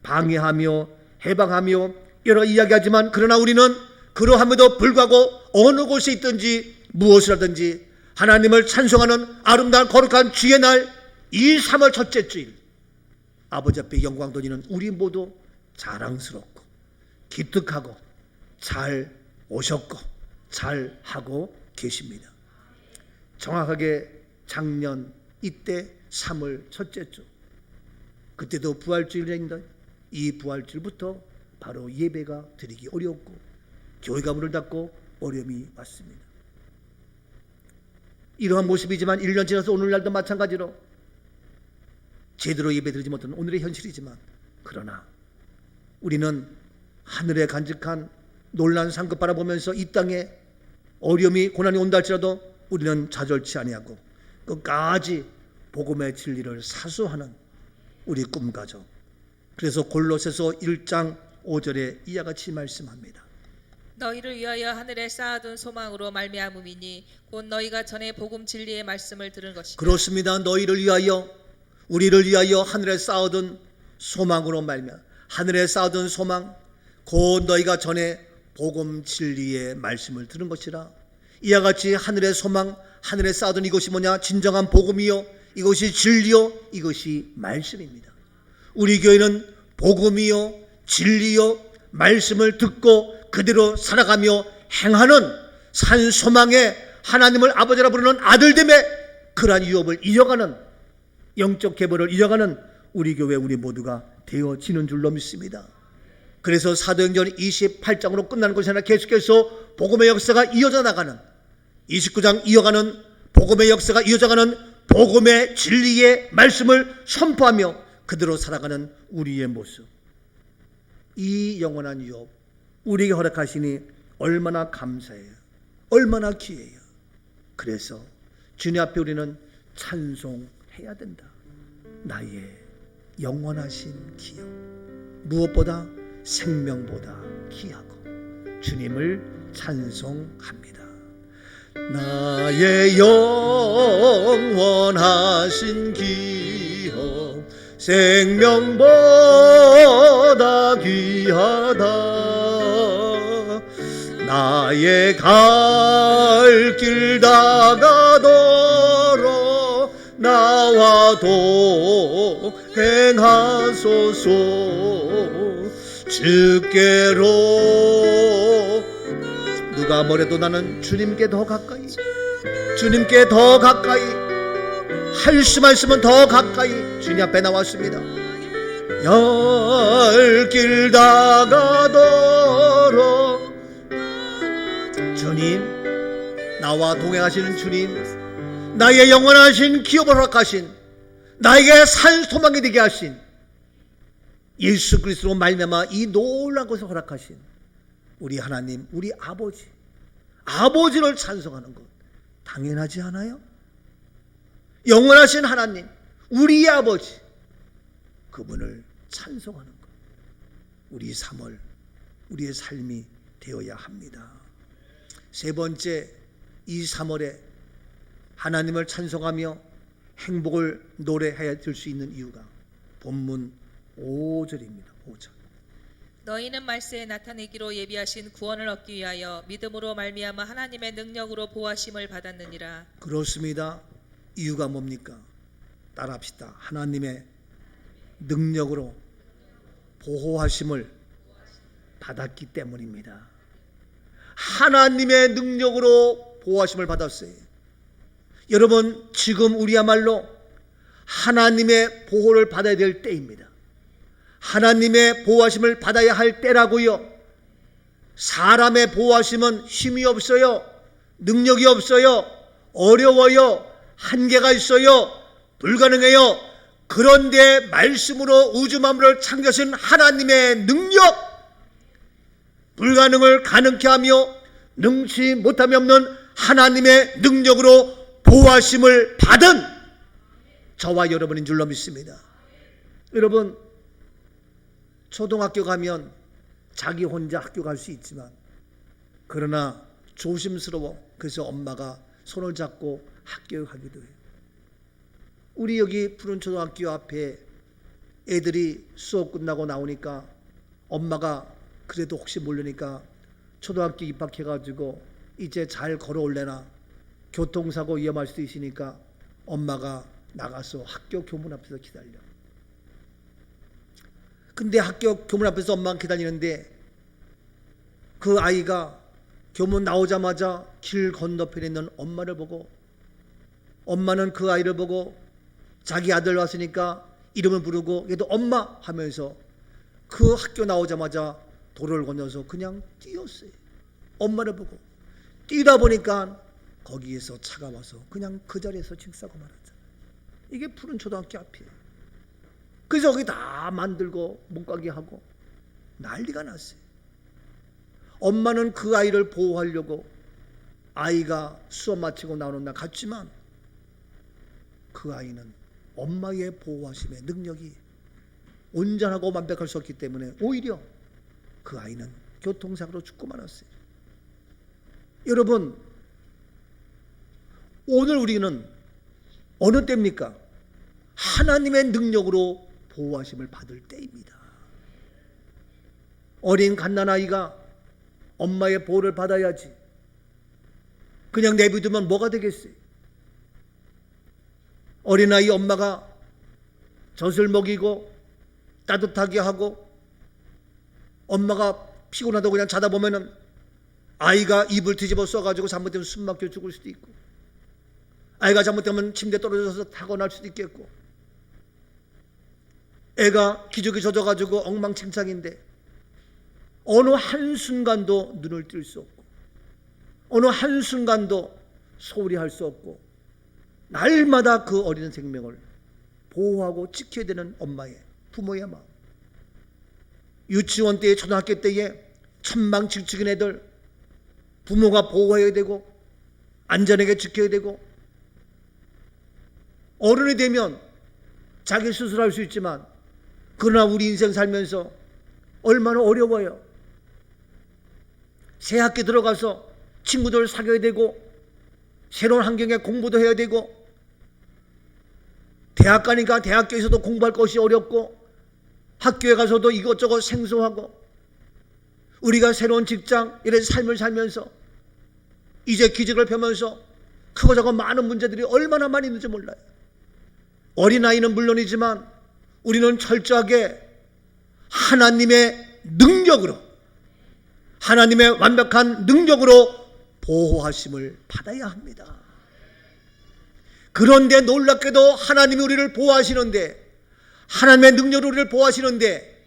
방해하며 해방하며 여러 이야기하지만, 그러나 우리는 그러함에도 불구하고 어느 곳에 있든지 무엇을 하든지 하나님을 찬송하는 아름다운 거룩한 주의 날, 이 3월 첫째 주일 아버지 앞에 영광 돌리는 우리 모두 자랑스럽고 기특하고 잘 오셨고 잘 하고 계십니다. 정확하게 작년 이때 3월 첫째 주, 그때도 부활주일인데 이 부활주일부터 바로 예배가 드리기 어려웠고 교회가 문을 닫고 어려움이 왔습니다. 이러한 모습이지만 1년 지나서 오늘날도 마찬가지로 제대로 예배드리지 못하는 오늘의 현실이지만, 그러나 우리는 하늘에 간직한 놀라운 상급 바라보면서 이 땅에 어려움이 고난이 온다 할지라도 우리는 좌절치 아니하고 끝까지 복음의 진리를 사수하는 우리 꿈가죠. 그래서 골로새서 1장 5절에 이와 같이 말씀합니다. 너희를 위하여 하늘에 쌓아둔 소망으로 말미암음이니 곧 너희가 전에 복음 진리의 말씀을 들은 것이다. 그렇습니다. 너희를 위하여, 우리를 위하여 하늘에 쌓아둔 소망으로 말미암아, 하늘에 쌓아둔 소망, 곧 너희가 전에 복음 진리의 말씀을 들은 것이라. 이와 같이 하늘의 소망, 하늘에 쌓아둔 이것이 뭐냐? 진정한 복음이요, 이것이 진리요, 이것이 말씀입니다. 우리 교회는 복음이요, 진리요, 말씀을 듣고 그대로 살아가며 행하는 산 소망의 하나님을 아버지라 부르는 아들됨의 그러한 유업을 이어가는, 영적 계보를 이어가는 우리 교회 우리 모두가 되어지는 줄로 믿습니다. 그래서 사도행전 28장으로 끝나는 것이 아니라 계속해서 복음의 역사가 이어져 나가는, 29장 이어가는 복음의 역사가 이어져가는 복음의 진리의 말씀을 선포하며 그대로 살아가는 우리의 모습, 이 영원한 유업 우리에게 허락하시니 얼마나 감사해요, 얼마나 귀해요. 그래서 주님 앞에 우리는 찬송해야 된다. 나의 영원하신 기업, 무엇보다 생명보다 귀하고 주님을 찬송합니다. 나의 영원하신 기업, 생명보다 귀하다. 나의 갈 길 다가도록 나와도 행하소서. 주께로 누가 뭐래도 나는 주님께 더 가까이, 주님께 더 가까이 할 수만 있으면 더 가까이 주님 앞에 나왔습니다. 열 길 다가도록 주님, 나와 동행하시는 주님, 나의 영원하신 기업을 허락하신, 나에게 산 소망이 되게 하신 예수 그리스도로 말미암아 이 놀라운 것을 허락하신 우리 하나님, 우리 아버지, 아버지를 찬송하는 것 당연하지 않아요? 영원하신 하나님, 우리의 아버지, 그분을 찬송하는 것, 우리 3월 우리의 삶이 되어야 합니다. 세 번째, 이 3월에 하나님을 찬송하며 행복을 노래해야 될 수 있는 이유가 본문 5절입니다. 5절. 너희는 말세에 나타내기로 예비하신 구원을 얻기 위하여 믿음으로 말미암아 하나님의 능력으로 보호하심을 받았느니라. 그렇습니다. 이유가 뭡니까? 따라합시다. 하나님의 능력으로 보호하심을 받았기 때문입니다. 하나님의 능력으로 보호하심을 받았어요. 여러분, 지금 우리야말로 하나님의 보호를 받아야 될 때입니다. 하나님의 보호하심을 받아야 할 때라고요. 사람의 보호하심은 힘이 없어요. 능력이 없어요. 어려워요. 한계가 있어요. 불가능해요. 그런데 말씀으로 우주 만물을 창조하신 하나님의 능력, 불가능을 가능케 하며 능치 못함이 없는 하나님의 능력으로 보호하심을 받은 저와 여러분인 줄로 믿습니다. 여러분, 초등학교 가면 자기 혼자 학교 갈 수 있지만, 그러나 조심스러워. 그래서 엄마가 손을 잡고 학교에 가기도 해요. 우리 여기 푸른 초등학교 앞에 애들이 수업 끝나고 나오니까 엄마가 그래도 혹시 모르니까 초등학교 입학해가지고 이제 잘 걸어올래나, 교통사고 위험할 수도 있으니까 엄마가 나가서 학교 교문 앞에서 기다려. 근데 학교 교문 앞에서 엄마가 기다리는데 그 아이가 교문 나오자마자 길 건너편에 있는 엄마를 보고, 엄마는 그 아이를 보고 자기 아들 왔으니까 이름을 부르고 얘도 엄마 하면서 그 학교 나오자마자 도로를 건너서 그냥 뛰었어요. 엄마를 보고 뛰다 보니까 거기에서 차가 와서 그냥 그 자리에서 직사고 말았잖아요. 이게 푸른 초등학교 앞이에요. 그래서 거기 다 만들고 못 가게 하고 난리가 났어요. 엄마는 그 아이를 보호하려고 아이가 수업 마치고 나오는 날 갔지만 그 아이는 엄마의 보호하심의 능력이 온전하고 완벽할 수 없기 때문에 오히려 그 아이는 교통사고로 죽고 말았어요. 여러분, 오늘 우리는 어느 때입니까? 하나님의 능력으로 보호하심을 받을 때입니다. 어린 갓난아이가 엄마의 보호를 받아야지. 그냥 내비두면 뭐가 되겠어요? 어린아이 엄마가 젖을 먹이고 따뜻하게 하고 엄마가 피곤하다고 그냥 자다 보면은 아이가 입을 뒤집어 써가지고 잘못되면 숨 막혀 죽을 수도 있고, 아이가 잘못되면 침대에 떨어져서 타고날 수도 있겠고, 애가 기저귀 젖어가지고 엉망진창인데 어느 한순간도 눈을 뜰 수 없고 어느 한순간도 소홀히 할 수 없고 날마다 그 어린 생명을 보호하고 지켜야 되는 엄마의, 부모의 마음. 유치원 때에, 초등학교 때에 천방지축인 애들 부모가 보호해야 되고 안전하게 지켜야 되고, 어른이 되면 자기 스스로 할 수 있지만 그러나 우리 인생 살면서 얼마나 어려워요. 새 학기 들어가서 친구들 사귀어야 되고 새로운 환경에 공부도 해야 되고, 대학 가니까 대학교에서도 공부할 것이 어렵고 학교에 가서도 이것저것 생소하고, 우리가 새로운 직장 이런 삶을 살면서 이제 기직을 펴면서 크고 작고 많은 문제들이 얼마나 많이 있는지 몰라요. 어린아이는 물론이지만 우리는 철저하게 하나님의 능력으로, 하나님의 완벽한 능력으로 보호하심을 받아야 합니다. 그런데 놀랍게도 하나님이 우리를 보호하시는데, 하나님의 능력으로 우리를 보호하시는데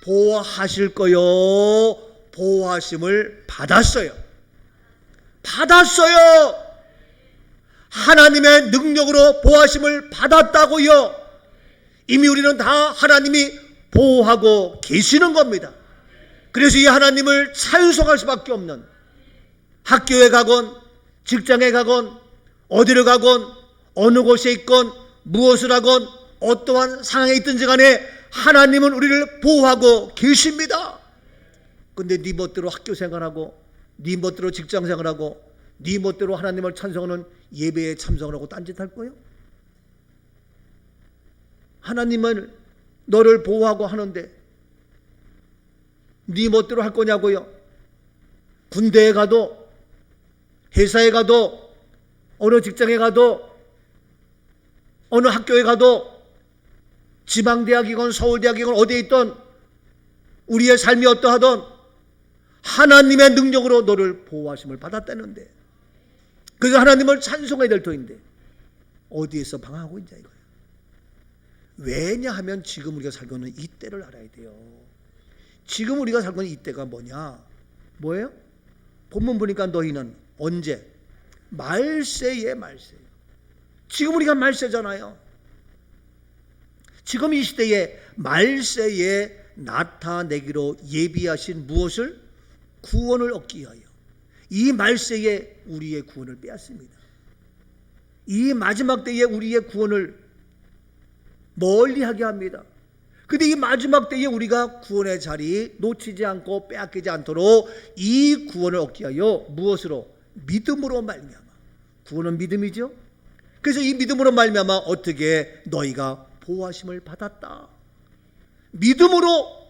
보호하실 거요, 보호하심을 받았어요. 받았어요. 하나님의 능력으로 보호하심을 받았다고요. 이미 우리는 다 하나님이 보호하고 계시는 겁니다. 그래서 이 하나님을 찬송할 수밖에 없는, 학교에 가건 직장에 가건 어디를 가건 어느 곳에 있건 무엇을 하건 어떠한 상황에 있든지 간에 하나님은 우리를 보호하고 계십니다. 근데 네 멋대로 학교 생활하고 네 멋대로 직장 생활하고 네 멋대로 하나님을 찬송하는 예배에 참석을 하고 딴짓할 거예요? 하나님은 너를 보호하고 하는데 네 멋대로 할 거냐고요? 군대에 가도 회사에 가도 어느 직장에 가도 어느 학교에 가도 지방대학이건 서울대학이건 어디에 있던 우리의 삶이 어떠하던 하나님의 능력으로 너를 보호하심을 받았다는데, 그래서 하나님을 찬송해야 될 터인데 어디에서 방황하고 있냐 이거예요. 왜냐하면 지금 우리가 살고 있는 이 때를 알아야 돼요. 지금 우리가 살고 있는 이 때가 뭐냐? 뭐예요? 본문 보니까 너희는 언제? 말세에 말세. 지금 우리가 말세잖아요. 지금 이 시대에 말세에 나타내기로 예비하신 무엇을? 구원을 얻기 위하여. 이 말세에 우리의 구원을 빼앗습니다. 이 마지막 때에 우리의 구원을 멀리하게 합니다. 근데 이 마지막 때에 우리가 구원의 자리 놓치지 않고 빼앗기지 않도록 이 구원을 얻기 위하여 무엇으로? 믿음으로 말미암아. 구원은 믿음이죠. 그래서 이 믿음으로 말미암아 어떻게 너희가 보호하심을 받았다. 믿음으로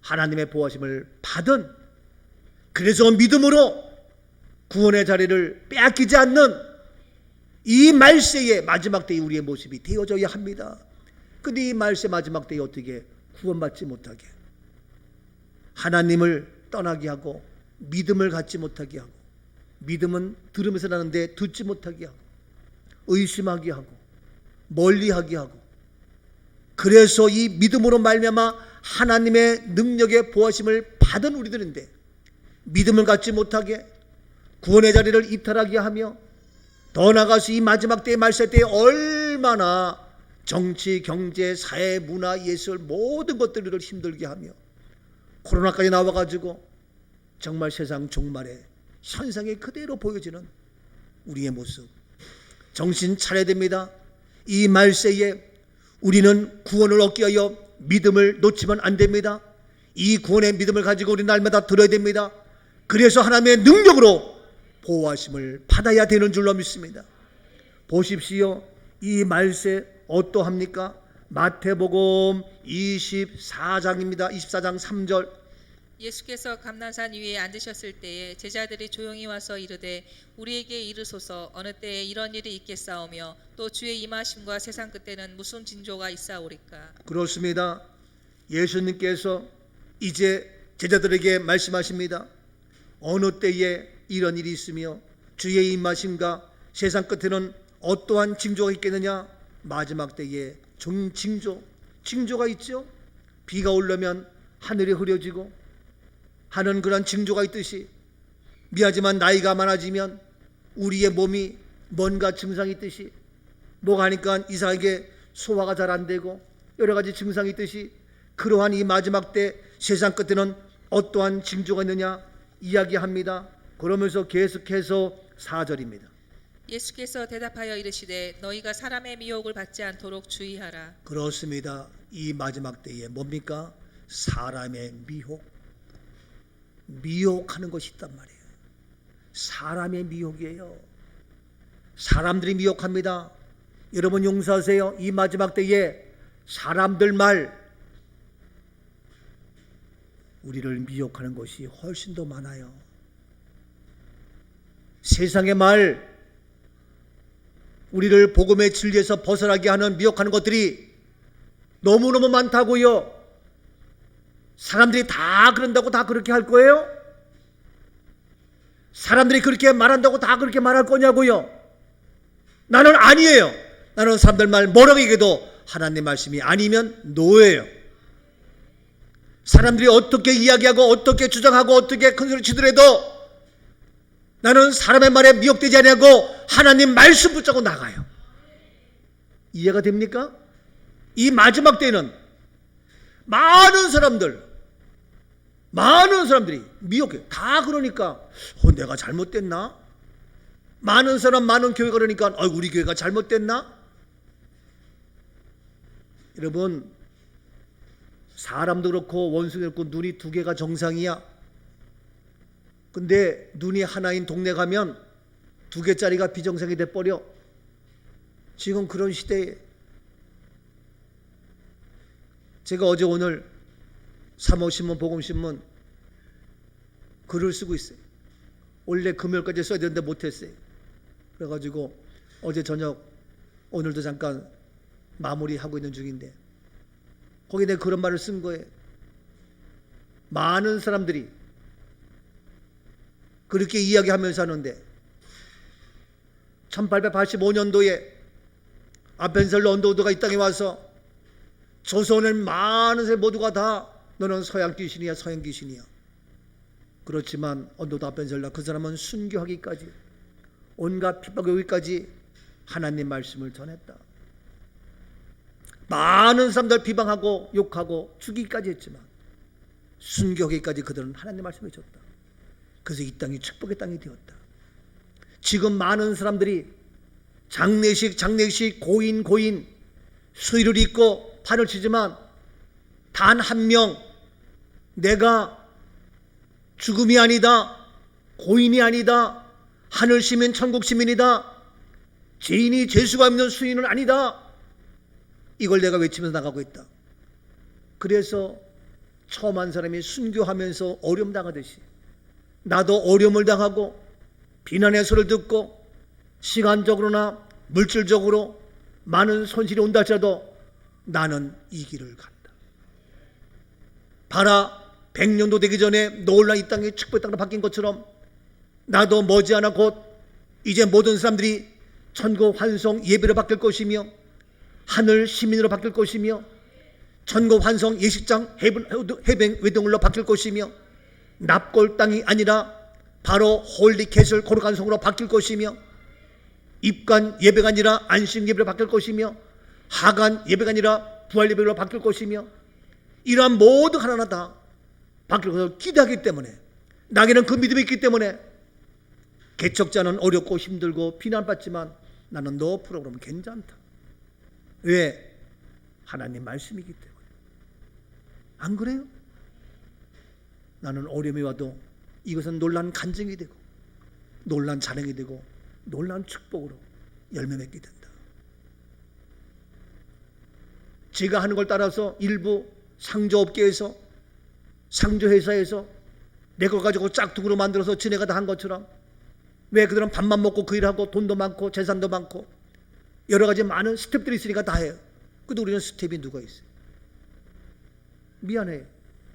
하나님의 보호하심을 받은, 그래서 믿음으로 구원의 자리를 빼앗기지 않는 이 말세의 마지막 때에 우리의 모습이 되어져야 합니다. 근데 이 말세 마지막 때에 어떻게 구원받지 못하게, 하나님을 떠나게 하고 믿음을 갖지 못하게 하고, 믿음은 들으면서 나는데 듣지 못하게 하고 의심하게 하고 멀리하게 하고, 그래서 이 믿음으로 말미암아 하나님의 능력의 보호하심을 받은 우리들인데 믿음을 갖지 못하게 구원의 자리를 이탈하게 하며, 더 나아가서 이 마지막 때의 말세 때에 얼마나 정치, 경제, 사회, 문화, 예술 모든 것들을 힘들게 하며 코로나까지 나와가지고 정말 세상 종말의 현상이 그대로 보여지는 우리의 모습, 정신 차려야 됩니다. 이 말세에 우리는 구원을 얻기 위하여 믿음을 놓치면 안 됩니다. 이 구원의 믿음을 가지고 우리 날마다 들어야 됩니다. 그래서 하나님의 능력으로 보호하심을 받아야 되는 줄로 믿습니다. 보십시오. 이 말세 어떠합니까? 마태복음 24장입니다. 24장 3절. 예수께서 감난산 위에 앉으셨을 때에 제자들이 조용히 와서 이르되 우리에게 이르소서 어느 때에 이런 일이 있겠사오며 또 주의 임하심과 세상 끝에는 무슨 징조가 있사오리까. 그렇습니다. 예수님께서 이제 제자들에게 말씀하십니다. 어느 때에 이런 일이 있으며 주의 임하심과 세상 끝에는 어떠한 징조가 있겠느냐. 마지막 때에 징조가 있죠. 비가 오려면 하늘이 흐려지고 하는 그런 징조가 있듯이, 미하지만 나이가 많아지면 우리의 몸이 뭔가 증상이 있듯이, 뭐가 하니까 이상하게 소화가 잘 안 되고 여러 가지 증상이 있듯이, 그러한 이 마지막 때 세상 끝에는 어떠한 징조가 있느냐 이야기합니다. 그러면서 계속해서 4절입니다. 예수께서 대답하여 이르시되 너희가 사람의 미혹을 받지 않도록 주의하라. 그렇습니다. 이 마지막 때에 뭡니까? 사람의 미혹하는 것이 있단 말이에요. 사람의 미혹이에요. 사람들이 미혹합니다. 여러분 용서하세요. 이 마지막 때에 사람들 말, 우리를 미혹하는 것이 훨씬 더 많아요. 세상의 말, 우리를 복음의 진리에서 벗어나게 하는 미혹하는 것들이 너무너무 많다고요. 사람들이 다 그런다고 다 그렇게 할 거예요? 사람들이 그렇게 말한다고 다 그렇게 말할 거냐고요? 나는 아니에요. 나는 사람들 말 뭐라고 얘기해도 하나님 말씀이 아니면 노예요. 사람들이 어떻게 이야기하고 어떻게 주장하고 어떻게 큰소리 치더라도 나는 사람의 말에 미혹되지 않냐고 하나님 말씀 붙잡고 나가요. 이해가 됩니까? 이 마지막 때에는 많은 사람들이 미혹해. 다 그러니까 내가 잘못됐나? 많은 사람, 많은 교회가 그러니까 우리 교회가 잘못됐나? 여러분, 사람도 그렇고 원수도 그렇고 눈이 두 개가 정상이야. 근데 눈이 하나인 동네 가면 두 개짜리가 비정상이 돼버려. 지금 그런 시대에 제가 어제 오늘 사모신문, 복음신문 글을 쓰고 있어요. 원래 금요일까지 써야 되는데 못했어요. 그래가지고 어제 저녁, 오늘도 잠깐 마무리하고 있는 중인데 거기에 내가 그런 말을 쓴 거예요. 많은 사람들이 그렇게 이야기하면서 하는데 1885년도에 아펜셀 런도우드가 이 땅에 와서 조선의 많은 사람 모두가 다 너는 서양 귀신이야, 서양 귀신이야. 그렇지만 언도 답변설라 그 사람은 순교하기까지 온갖 핍박 여기까지 하나님 말씀을 전했다. 많은 사람들 비방하고 욕하고 죽이기까지 했지만 순교하기까지 그들은 하나님 말씀을 줬다. 그래서 이 땅이 축복의 땅이 되었다. 지금 많은 사람들이 장례식 고인 수의를 입고 판을 치지만 단 한 명 내가 죽음이 아니다, 고인이 아니다, 하늘 시민 천국 시민이다, 죄인이 죄수가 없는 수인은 아니다, 이걸 내가 외치면서 나가고 있다. 그래서 처음 한 사람이 순교하면서 어려움 당하듯이 나도 어려움을 당하고 비난의 소리를 듣고 시간적으로나 물질적으로 많은 손실이 온다 할지라도 나는 이 길을 간다. 봐라, 100년도 되기 전에 놀라 이 땅이 축복의 땅으로 바뀐 것처럼 나도 머지않아 곧 이제 모든 사람들이 천국 환송 예배로 바뀔 것이며 하늘 시민으로 바뀔 것이며 천국 환송 예식장 해변 웨딩홀로 바뀔 것이며 납골 땅이 아니라 바로 홀리 캐슬 거룩한 성으로 바뀔 것이며 입간 예배가 아니라 안식 예배로 바뀔 것이며 하간 예배가 아니라 부활 예배로 바뀔 것이며 이러한 모든 하나하나 다 바뀔 것을 기대하기 때문에 나에게는 그 믿음이 있기 때문에 개척자는 어렵고 힘들고 비난받지만 나는 너 프로그램은 괜찮다. 왜? 하나님 말씀이기 때문에. 안 그래요? 나는 어려움이 와도 이것은 놀란 간증이 되고 놀란 자랑이 되고 놀란 축복으로 열매 맺게 된다. 제가 하는 걸 따라서 일부 상조업계에서 상조회사에서 내 걸 가지고 짝퉁으로 만들어서 지네가 다 한 것처럼 왜 그들은 밥만 먹고 그 일하고 돈도 많고 재산도 많고 여러 가지 많은 스텝들이 있으니까 다 해요. 근데 우리는 스텝이 누가 있어요? 미안해요.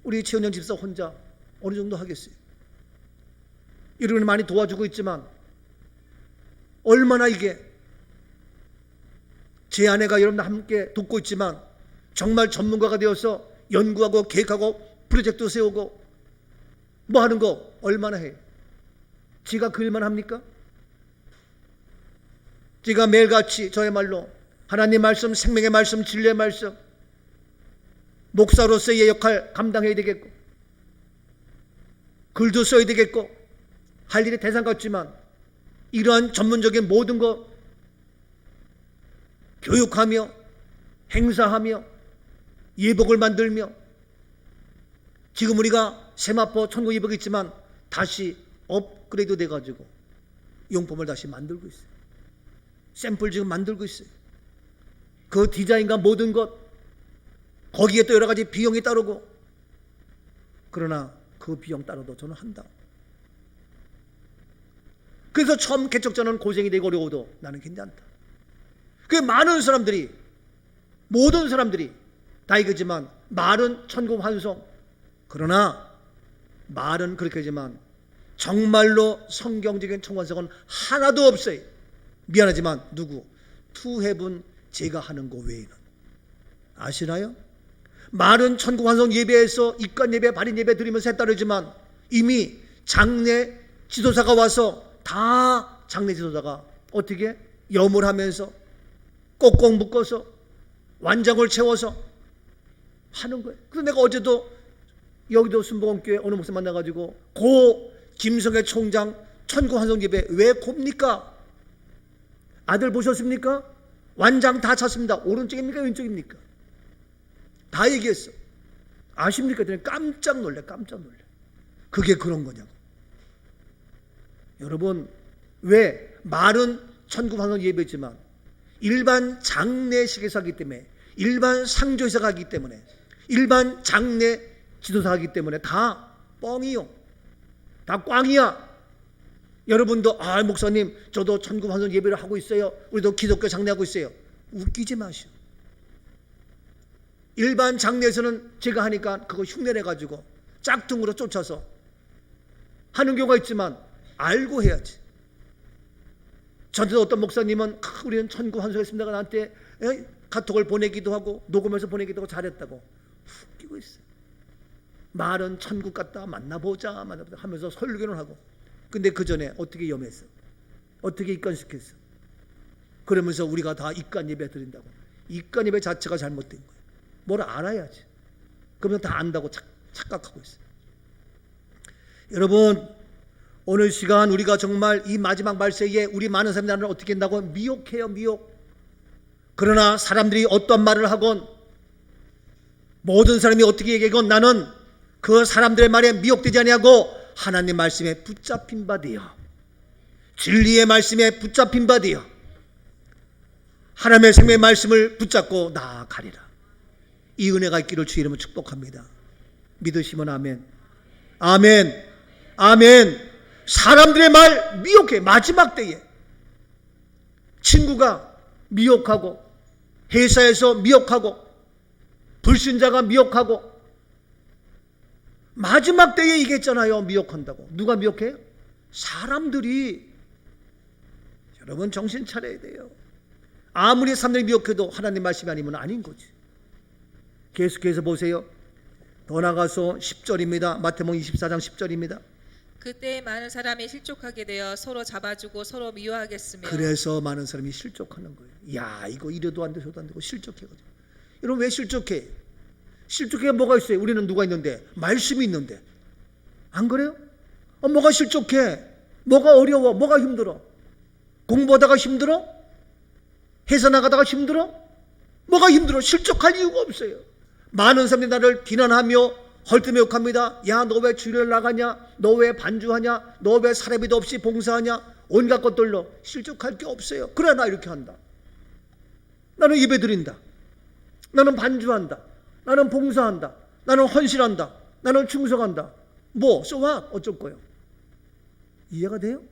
우리 최은영 집사 혼자 어느 정도 하겠어요. 여러분이 많이 도와주고 있지만 얼마나 이게 제 아내가 여러분과 함께 돕고 있지만 정말 전문가가 되어서 연구하고 계획하고 프로젝트 세우고 뭐 하는 거 얼마나 해요? 지가 그 일만 합니까? 지가 매일같이 저야말로 하나님 말씀, 생명의 말씀, 진리의 말씀 목사로서의 역할 감당해야 되겠고 글도 써야 되겠고 할 일이 대상 같지만 이러한 전문적인 모든 것 교육하며 행사하며 예복을 만들며 지금 우리가 세마포 천국 예복이 있지만 다시 업그레이드 돼가지고 용품을 다시 만들고 있어요. 샘플 지금 만들고 있어요. 그 디자인과 모든 것 거기에 또 여러 가지 비용이 따르고 그러나 그 비용 따라도 저는 한다. 그래서 처음 개척자는 고생이 되고 어려워도 나는 괜찮다. 그 많은 사람들이 모든 사람들이 다 이거지만 말은 천국 환송 그러나 말은 그렇게 하지만 정말로 성경적인 천국 환송은 하나도 없어요. 미안하지만 누구? 투해분 제가 하는 거 외에는. 아시나요? 말은 천국 환송 예배에서 입관 예배, 발인 예배 드리면서 했다르지만 이미 장례 지도사가 와서 다 장례 지도사가 어떻게 염을 하면서 꼭꼭 묶어서 완장을 채워서 하는 거예요. 그래서 내가 어제도 여기도 순복음교회 어느 목사 만나가지고 고 김성애 총장 천국 환송 예배 왜 곱니까? 아들 보셨습니까? 완장 다 찼습니다. 오른쪽입니까? 왼쪽입니까? 다 얘기했어. 아십니까? 깜짝 놀래. 그게 그런 거냐고. 여러분 왜 말은 천국 환송 예배지만 일반 장례식에서 하기 때문에 일반 상조에서 하기 때문에 일반 장례 지도사 하기 때문에 다 뻥이요. 다 꽝이야. 여러분도 목사님 저도 천국 환송 예배를 하고 있어요. 우리도 기독교 장례하고 있어요. 웃기지 마시오. 일반 장례에서는 제가 하니까 그거 흉내내가지고 짝퉁으로 쫓아서 하는 경우가 있지만 알고 해야지. 저한테도 어떤 목사님은 우리는 천국 환송했습니다가 나한테 카톡을 보내기도 하고 녹음해서 보내기도 하고 잘했다고 웃기고 있어요. 말은 천국 갔다 만나보자 하면서 설교는 하고, 근데 그 전에 어떻게 염했어? 어떻게 입간시켰어? 그러면서 우리가 다 입간 예배 드린다고. 입간 예배 자체가 잘못된 거예요. 뭘 알아야지. 그러면 다 안다고 착각하고 있어요. 여러분, 오늘 시간 우리가 정말 이 마지막 말세에 우리 많은 사람들이 나를 어떻게 한다고? 미혹해요, 미혹. 그러나 사람들이 어떤 말을 하건, 모든 사람이 어떻게 얘기하건 나는 그 사람들의 말에 미혹되지 아니하고 하나님 말씀에 붙잡힌 바 되어, 진리의 말씀에 붙잡힌 바 되어 하나님의 생명의 말씀을 붙잡고 나아가리라. 이 은혜가 있기를 주의 이름으로 축복합니다. 믿으시면 아멘. 아멘. 아멘. 사람들의 말 미혹해. 마지막 때에 친구가 미혹하고, 회사에서 미혹하고, 불신자가 미혹하고, 마지막 때에 얘기했잖아요. 미혹한다고. 누가 미혹해요? 사람들이. 여러분 정신 차려야 돼요. 아무리 사람들이 미혹해도 하나님 말씀이 아니면 아닌 거지. 계속해서 보세요. 더 나가서 10절입니다. 마태복음 24장 10절입니다. 그때 많은 사람이 실족하게 되어 서로 잡아주고 서로 미워하겠으며. 그래서 많은 사람이 실족하는 거예요. 야, 이거 이래도 안 돼, 저도 안 되고 실족해가지고. 여러분 왜 실족해? 실족해가 뭐가 있어요? 우리는 누가 있는데? 말씀이 있는데. 안 그래요? 뭐가 실족해? 뭐가 어려워? 뭐가 힘들어? 공부하다가 힘들어? 회사 나가다가 힘들어? 뭐가 힘들어? 실족할 이유가 없어요. 많은 사람들이 나를 비난하며 헐뜯며 욕합니다. 야, 너 왜 주일에 나가냐? 너 왜 반주하냐? 너 왜 사례비도 없이 봉사하냐? 온갖 것들로 실족할 게 없어요. 그래, 나 이렇게 한다. 나는 예배 드린다. 나는 반주한다. 나는 봉사한다. 나는 헌신한다. 나는 충성한다. 뭐, so what? 어쩔 거예요? 이해가 돼요?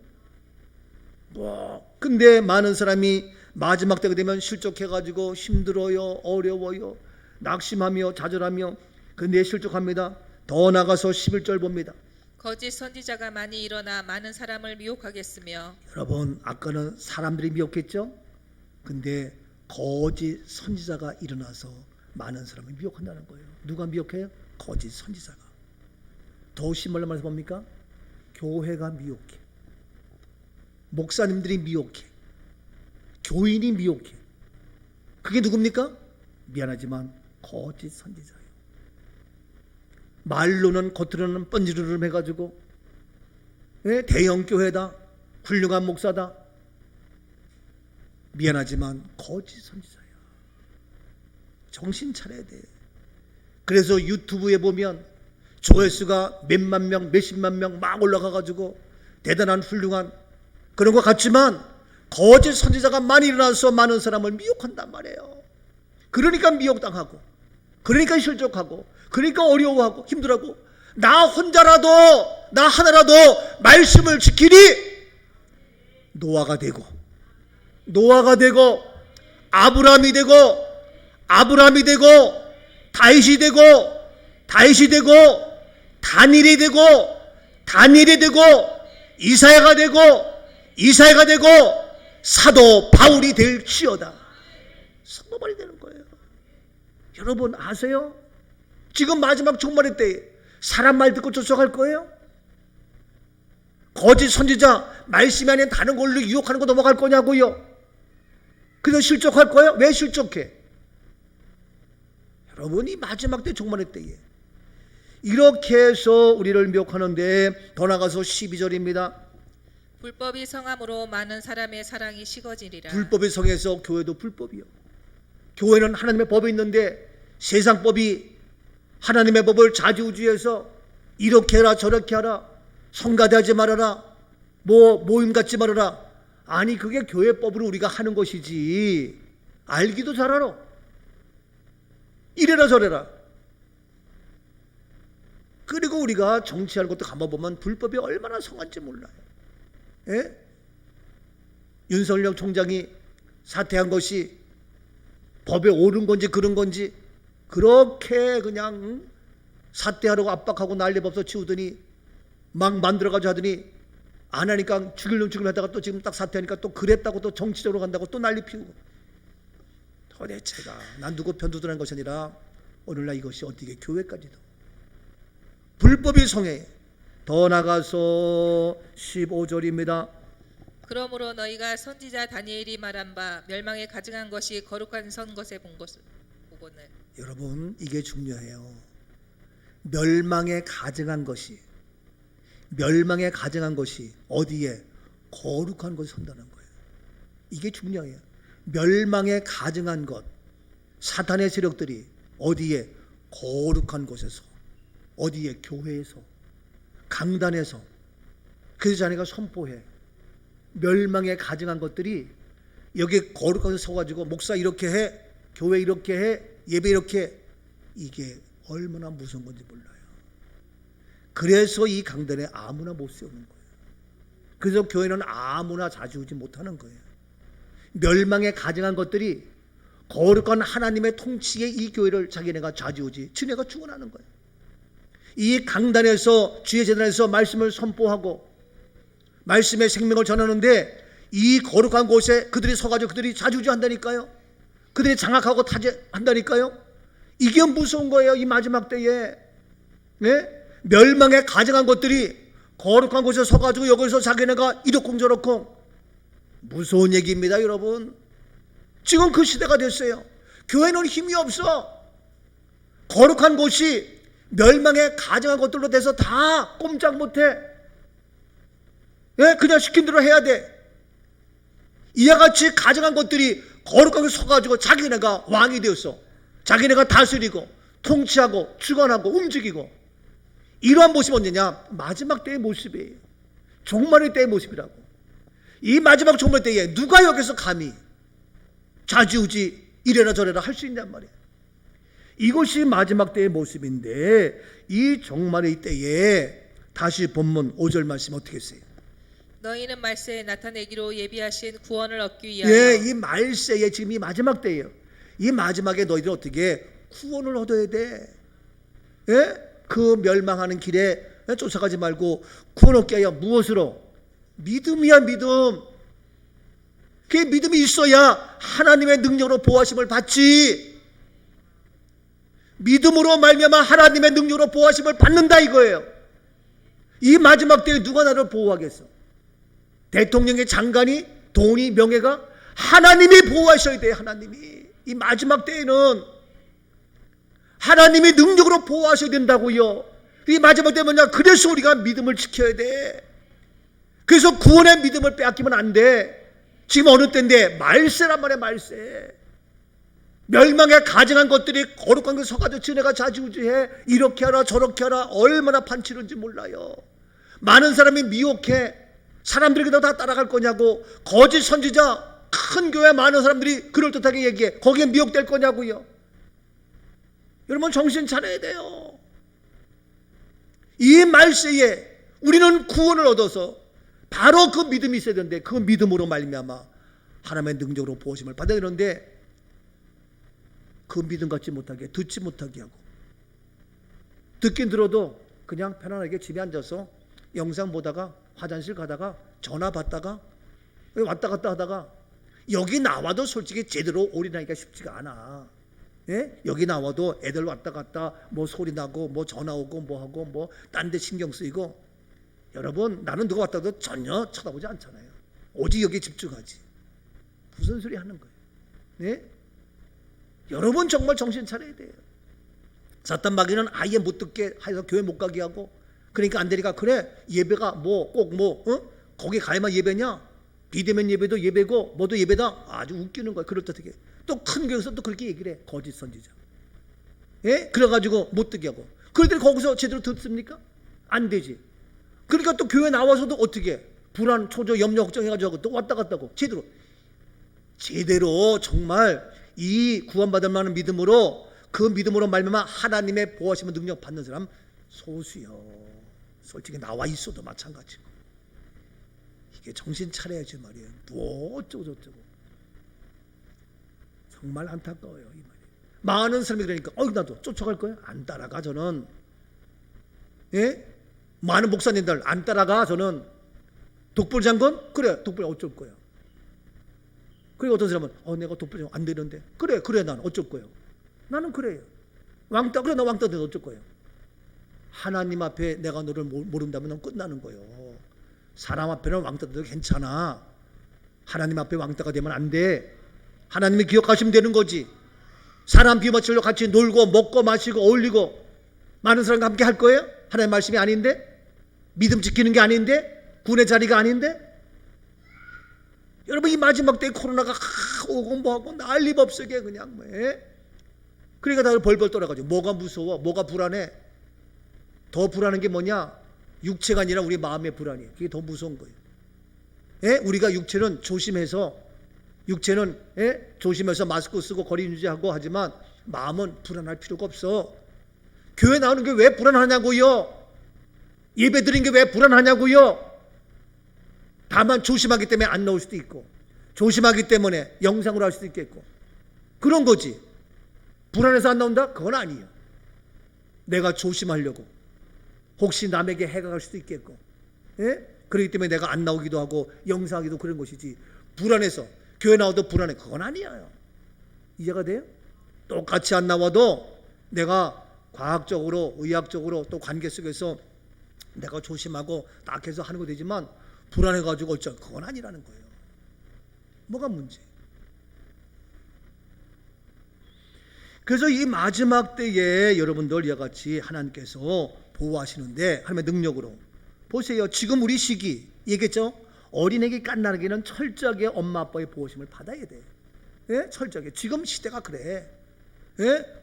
근데 많은 사람이 마지막 때가 되면 실족해가지고 힘들어요, 어려워요, 낙심하며 좌절하며. 근데 실족합니다. 더 나가서 11절 봅니다. 거짓 선지자가 많이 일어나 많은 사람을 미혹하겠으며. 여러분, 아까는 사람들이 미혹했죠? 근데 거짓 선지자가 일어나서 많은 사람을 미혹한다는 거예요. 누가 미혹해요? 거짓 선지자가. 더 심하게 말해서 뭡니까? 교회가 미혹해. 목사님들이 미혹해. 교인이 미혹해. 그게 누굽니까? 미안하지만 거짓 선지자예요. 말로는 겉으로는 뻔지르르 해가지고 대형 교회다, 훌륭한 목사다. 미안하지만 거짓 선지자야. 정신 차려야 돼. 그래서 유튜브에 보면 조회수가 몇만 명, 몇십만 명 막 올라가가지고 대단한 훌륭한 그런 것 같지만 거짓 선지자가 많이 일어나서 많은 사람을 미혹한단 말이에요. 그러니까 미혹당하고, 그러니까 실족하고, 그러니까 어려워하고 힘들어하고. 나 혼자라도, 나 하나라도 말씀을 지키니 노아가 되고, 노아가 되고, 아브라함이 되고, 아브라함이 되고, 다윗이 되고, 다윗이 되고, 다니엘이 되고, 다니엘이 되고, 이사야가 되고, 이사야가 되고, 사도 바울이 될지어다. 사도 바울이 되는 거예요. 여러분 아세요? 지금 마지막 종말의 때에 사람 말 듣고 쫓아갈 거예요? 거짓 선지자 말씀이 아닌 다른 걸로 유혹하는 거 넘어갈 거냐고요? 그래서 실족할 거예요? 왜 실족해? 여러분이 마지막 때 종말의 때에 이렇게 해서 우리를 미혹하는데, 더 나가서 12절입니다. 불법이 성함으로 많은 사람의 사랑이 식어지리라. 불법이 성해서 교회도 불법이요. 교회는 하나님의 법이 있는데 세상 법이 하나님의 법을 좌지우지해서 이렇게 해라 저렇게 하라, 성가대하지 말아라, 뭐 모임 갖지 말아라. 아니, 그게 교회법으로 우리가 하는 것이지. 알기도 잘 알아. 이래라 저래라. 그리고 우리가 정치하는 것도 가만 보면 불법이 얼마나 성한지 몰라요. 예? 윤석열 총장이 사퇴한 것이 법에 옳은 건지 그런 건지 그렇게 그냥 사퇴하라고 압박하고 난리법석 치우더니 막 만들어가지고 하더니 안 하니까 죽일놈 하다가 또 지금 딱 사퇴하니까 또 그랬다고 또 정치적으로 간다고 또 난리 피우고. 도대체가 난 누구 편 두드라는 것이 아니라 오늘날 이것이 어떻게 교회까지도 불법이 성해. 더 나가서 15절입니다. 그러므로 너희가 선지자 다니엘이 말한 바 멸망에 가증한 것이 거룩한 선 것에 본 것을 보거늘. 여러분, 이게 중요해요. 멸망에 가증한 것이 어디에? 거룩한 곳에 선다는 거예요. 이게 중요해요. 멸망에 가증한 것, 사탄의 세력들이 어디에? 거룩한 곳에서. 어디에? 교회에서, 강단에서. 그래서 자네가 선포해. 멸망에 가증한 것들이 여기 거룩한 곳에 서가지고 목사 이렇게 해, 교회 이렇게 해, 예배 이렇게 해. 이게 얼마나 무서운 건지 몰라요. 그래서 이 강단에 아무나 못 세우는 거예요. 그래서 교회는 아무나 좌지우지 못하는 거예요. 멸망에 가증한 것들이 거룩한 하나님의 통치의 이 교회를 자기네가 좌지우지, 지네가 주관하는 거예요. 이 강단에서, 주의 재단에서 말씀을 선포하고 말씀의 생명을 전하는데 이 거룩한 곳에 그들이 서가지고 그들이 좌지우지 한다니까요. 그들이 장악하고 타제한다니까요. 이게 무서운 거예요. 이 마지막 때에. 네? 멸망에 가증한 것들이 거룩한 곳에 서가지고 여기서 자기네가 이렇쿵 저렇쿵. 무서운 얘기입니다, 여러분. 지금 그 시대가 됐어요. 교회는 힘이 없어. 거룩한 곳이 멸망에 가증한 것들로 돼서 다 꼼짝 못해. 예? 그냥 시킨 대로 해야 돼. 이와 같이 가증한 것들이 거룩하게 서가지고 자기네가 왕이 되었어. 자기네가 다스리고 통치하고 주관하고 움직이고. 이러한 모습이 언제냐? 마지막 때의 모습이에요. 종말의 때의 모습이라고. 이 마지막 종말 때에 누가 여기서 감히 좌지우지 이래라 저래라 할 수 있냔 말이에요. 이것이 마지막 때의 모습인데 이 종말의 때에 다시 본문 5절 말씀 어떻게 했어요? 너희는 말세에 나타내기로 예비하신 구원을 얻기 위하여. 예, 이 말세에 지금 이 마지막 때예요. 이 마지막에 너희들 어떻게 구원을 얻어야 돼? 예? 그 멸망하는 길에 쫓아가지 말고 구원 얻게 하여 무엇으로? 믿음이야, 믿음. 그 믿음이 있어야 하나님의 능력으로 보호하심을 받지. 믿음으로 말미암아 하나님의 능력으로 보호하심을 받는다 이거예요. 이 마지막 때에 누가 나를 보호하겠어? 대통령의 장관이, 돈이, 명예가? 하나님이 보호하셔야 돼요. 하나님이. 이 마지막 때에는 하나님이 능력으로 보호하셔야 된다고요. 이 마지막 때 뭐냐? 그래서 우리가 믿음을 지켜야 돼. 그래서 구원의 믿음을 빼앗기면 안 돼. 지금 어느 때인데? 말세란 말이야, 말세. 멸망에 가증한 것들이 거룩한 게 서가지고 지네가 좌지우지해. 이렇게 하라 저렇게 하라. 얼마나 판치는지 몰라요. 많은 사람이 미혹해. 사람들에게도 다 따라갈 거냐고. 거짓 선지자, 큰 교회 많은 사람들이 그럴듯하게 얘기해. 거기에 미혹될 거냐고요. 여러분 정신 차려야 돼요. 이 말세에 우리는 구원을 얻어서 바로 그 믿음이 있어야 되는데 그 믿음으로 말미암아 하나님의 능력으로 보호심을 받아야 되는데 그 믿음 갖지 못하게, 듣지 못하게 하고, 듣긴 들어도 그냥 편안하게 집에 앉아서 영상 보다가 화장실 가다가 전화 받다가 왔다 갔다 하다가 여기 나와도 솔직히 제대로 올인하기가 쉽지가 않아. 예? 여기 나와도 애들 왔다 갔다 뭐 소리 나고 뭐 전화 오고 뭐 하고 뭐 딴 데 신경 쓰이고. 여러분, 나는 누가 왔다도 전혀 쳐다보지 않잖아요. 오직 여기 집중하지. 무슨 소리 하는 거예요? 예? 여러분 정말 정신 차려야 돼요. 사탄 마귀는 아예 못 듣게 해서 교회 못 가게 하고, 그러니까 안 되니까 그래 예배가 뭐 꼭 뭐 거기 가야만 예배냐? 비대면 예배도 예배고 뭐도 예배다. 아주 웃기는 거야. 그럴듯하게 또 큰 교회에서 또 그렇게 얘기를 해. 거짓 선지자. 예? 그래가지고 못 듣게 하고. 그런데 거기서 제대로 듣습니까? 안 되지. 그러니까 또 교회 나와서도 어떻게 불안, 초조, 염려, 걱정해가지고 또 왔다 갔다 하고. 제대로 정말 이 구원받을 만한 믿음으로, 그 믿음으로 말미암아 하나님의 보호하심을 능력 받는 사람 소수요. 솔직히 나와 있어도 마찬가지고. 이게 정신 차려야지 말이에요. 뭐 어쩌고 저쩌고. 정말 안타까워요, 이 말이. 많은 사람이 그러니까 나도 쫓아갈 거야? 안 따라가 저는. 예? 많은 목사님들 안 따라가 저는. 독불 장군? 그래 독불 어쩔 거야. 그리고 어떤 사람은 내가 독불 장군 안 되는데. 그래 난 어쩔 거예요. 나는 그래요. 왕따 그래 나 왕따 되는데 어쩔 거예요. 하나님 앞에 내가 너를 모른다면 넌 끝나는 거예요. 사람 앞에는 왕따 돼도 괜찮아. 하나님 앞에 왕따가 되면 안 돼. 하나님이 기억하시면 되는 거지. 사람 비맞추려고 같이 놀고 먹고 마시고 어울리고 많은 사람과 함께 할 거예요? 하나님 말씀이 아닌데? 믿음 지키는 게 아닌데? 군의 자리가 아닌데? 여러분, 이 마지막 때에 코로나가 오고 뭐하고 난리 법석에 그냥 뭐. 그러니까 다들 벌벌 떨어가지고. 뭐가 무서워? 뭐가 불안해? 더 불안한 게 뭐냐? 육체가 아니라 우리 마음의 불안이에요. 그게 더 무서운 거예요. 우리가 육체는 조심해서 조심해서 마스크 쓰고 거리 유지하고 하지만 마음은 불안할 필요가 없어. 교회 나오는 게 왜 불안하냐고요? 예배 드리는 게 왜 불안하냐고요? 다만 조심하기 때문에 안 나올 수도 있고, 조심하기 때문에 영상으로 할 수도 있겠고, 그런 거지. 불안해서 안 나온다? 그건 아니에요. 내가 조심하려고. 혹시 남에게 해가 갈 수도 있겠고, 그렇기 때문에 내가 안 나오기도 하고 영상하기도 그런 것이지. 불안해서 교회 나와도 불안해, 그건 아니에요. 이해가 돼요? 똑같이 안 나와도 내가 과학적으로 의학적으로 또 관계 속에서 내가 조심하고 딱 해서 하는 거 되지만 불안해가지고 어쩌, 그건 아니라는 거예요. 뭐가 문제? 그래서 이 마지막 때에 여러분들 이와 같이 하나님께서 보호하시는데, 하나님의 능력으로 보세요. 지금 우리 시기 얘기했죠. 어린애기 갓난아기는 철저하게 엄마 아빠의 보호심을 받아야 돼. 철저하게. 지금 시대가 그래.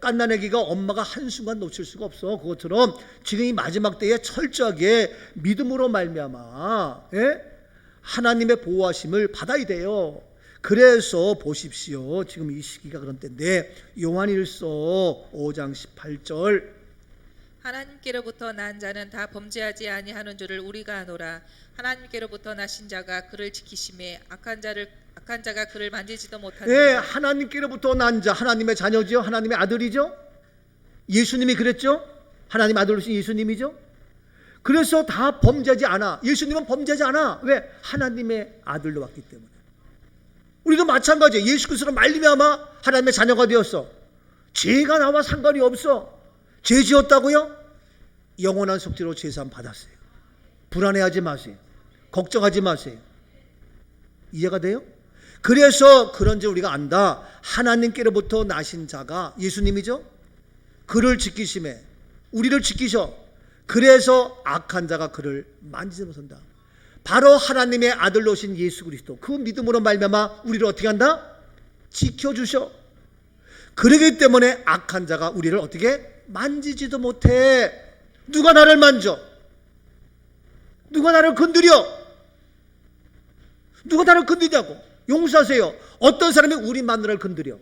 갓난아기가 엄마가 한순간 놓칠 수가 없어. 그것처럼 지금 이 마지막 때에 철저하게 믿음으로 말미암아 하나님의 보호하심을 받아야 돼요. 그래서 보십시오. 지금 이 시기가 그런 때인데 요한일서 5장 18절, 하나님께로부터 난 자는 다 범죄하지 아니하는 줄을 우리가 아노라. 하나님께로부터 나신 자가 그를 지키심에 악한 자가 그를 만지지도 못하느니라. 하나님께로부터 난 자, 하나님의 자녀죠. 하나님의 아들이죠. 예수님이 그랬죠. 하나님 아들로신 예수님이죠. 그래서 다 범죄하지 않아. 예수님은 범죄하지 않아. 왜? 하나님의 아들로 왔기 때문에. 우리도 마찬가지예요. 예수 그리스도로 말미암아 하나님의 자녀가 되었어. 죄가 나와 상관이 없어. 죄 지었다고요? 영원한 속죄로 제사함 받았어요. 불안해하지 마세요. 걱정하지 마세요. 이해가 돼요? 그래서 그런지 우리가 안다. 하나님께로부터 나신 자가 예수님이죠. 그를 지키심에 우리를 지키셔. 그래서 악한 자가 그를 만지지 못한다. 바로 하나님의 아들로 오신 예수 그리스도, 그 믿음으로 말미암아 우리를 어떻게 한다? 지켜주셔. 그러기 때문에 악한 자가 우리를 어떻게 만지지도 못해. 누가 나를 만져? 누가 나를 건드려? 누가 나를 건드리냐고. 용서하세요. 어떤 사람이 우리 마누라를 건드려?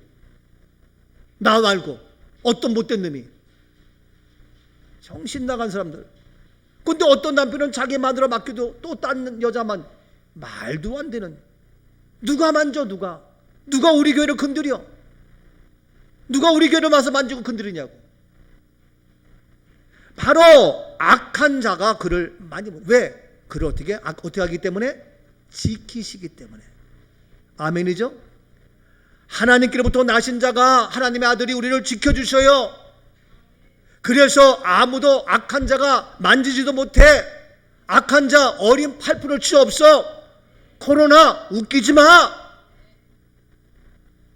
나 말고 어떤 못된 놈이. 정신 나간 사람들. 근데 어떤 남편은 자기 마누라 맡겨도 또 딴 여자만, 말도 안 되는. 누가 만져? 누가 우리 교회를 건드려? 누가 우리 교회를 와서 만지고 건드리냐고. 바로 악한 자가 그를 많이, 왜? 그를 어떻게 하기 때문에? 지키시기 때문에. 아멘이죠? 하나님께로부터 나신 자가, 하나님의 아들이 우리를 지켜주셔요. 그래서 아무도 악한 자가 만지지도 못해. 악한 자 어린 팔풀을 치 없어. 코로나 웃기지 마.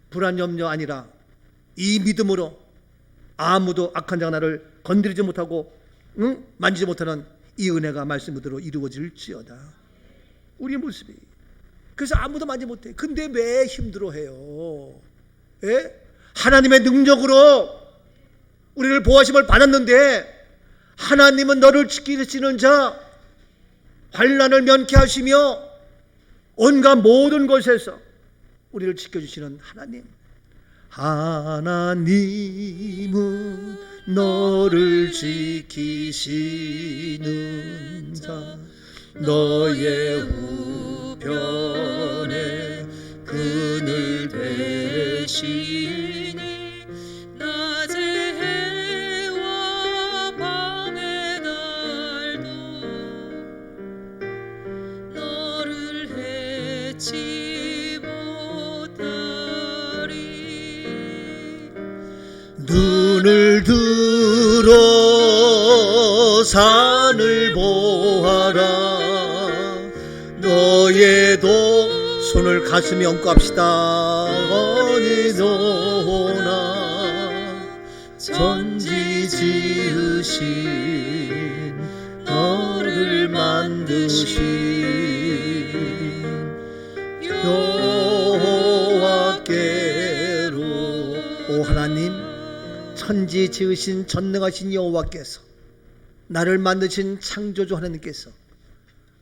불안 염려 아니라 이 믿음으로 아무도 악한 자가 나를 건드리지 못하고 만지지 못하는 이 은혜가 말씀대로 이루어질지어다. 우리의 모습이. 그래서 아무도 만지지 못해. 근데 왜 힘들어해요? 하나님의 능력으로 우리를 보호하심을 받았는데, 하나님은 너를 지키시는 자, 환난을 면케하시며 온갖 모든 것에서 우리를 지켜주시는 하나님. 하나님은 너를 지키시는 자, 너의 우편에 그늘 대시니 낮에 해와 밤의 달도 너를 해치 못하리. 눈을 들어 산을 보아라. 너희도 손을 가슴에 얹고 합시다. 어디서나 천지 지으신 너를 만드신 여호와께로. 오 하나님, 천지 지으신 전능하신 여호와께서, 나를 만드신 창조주 하나님께서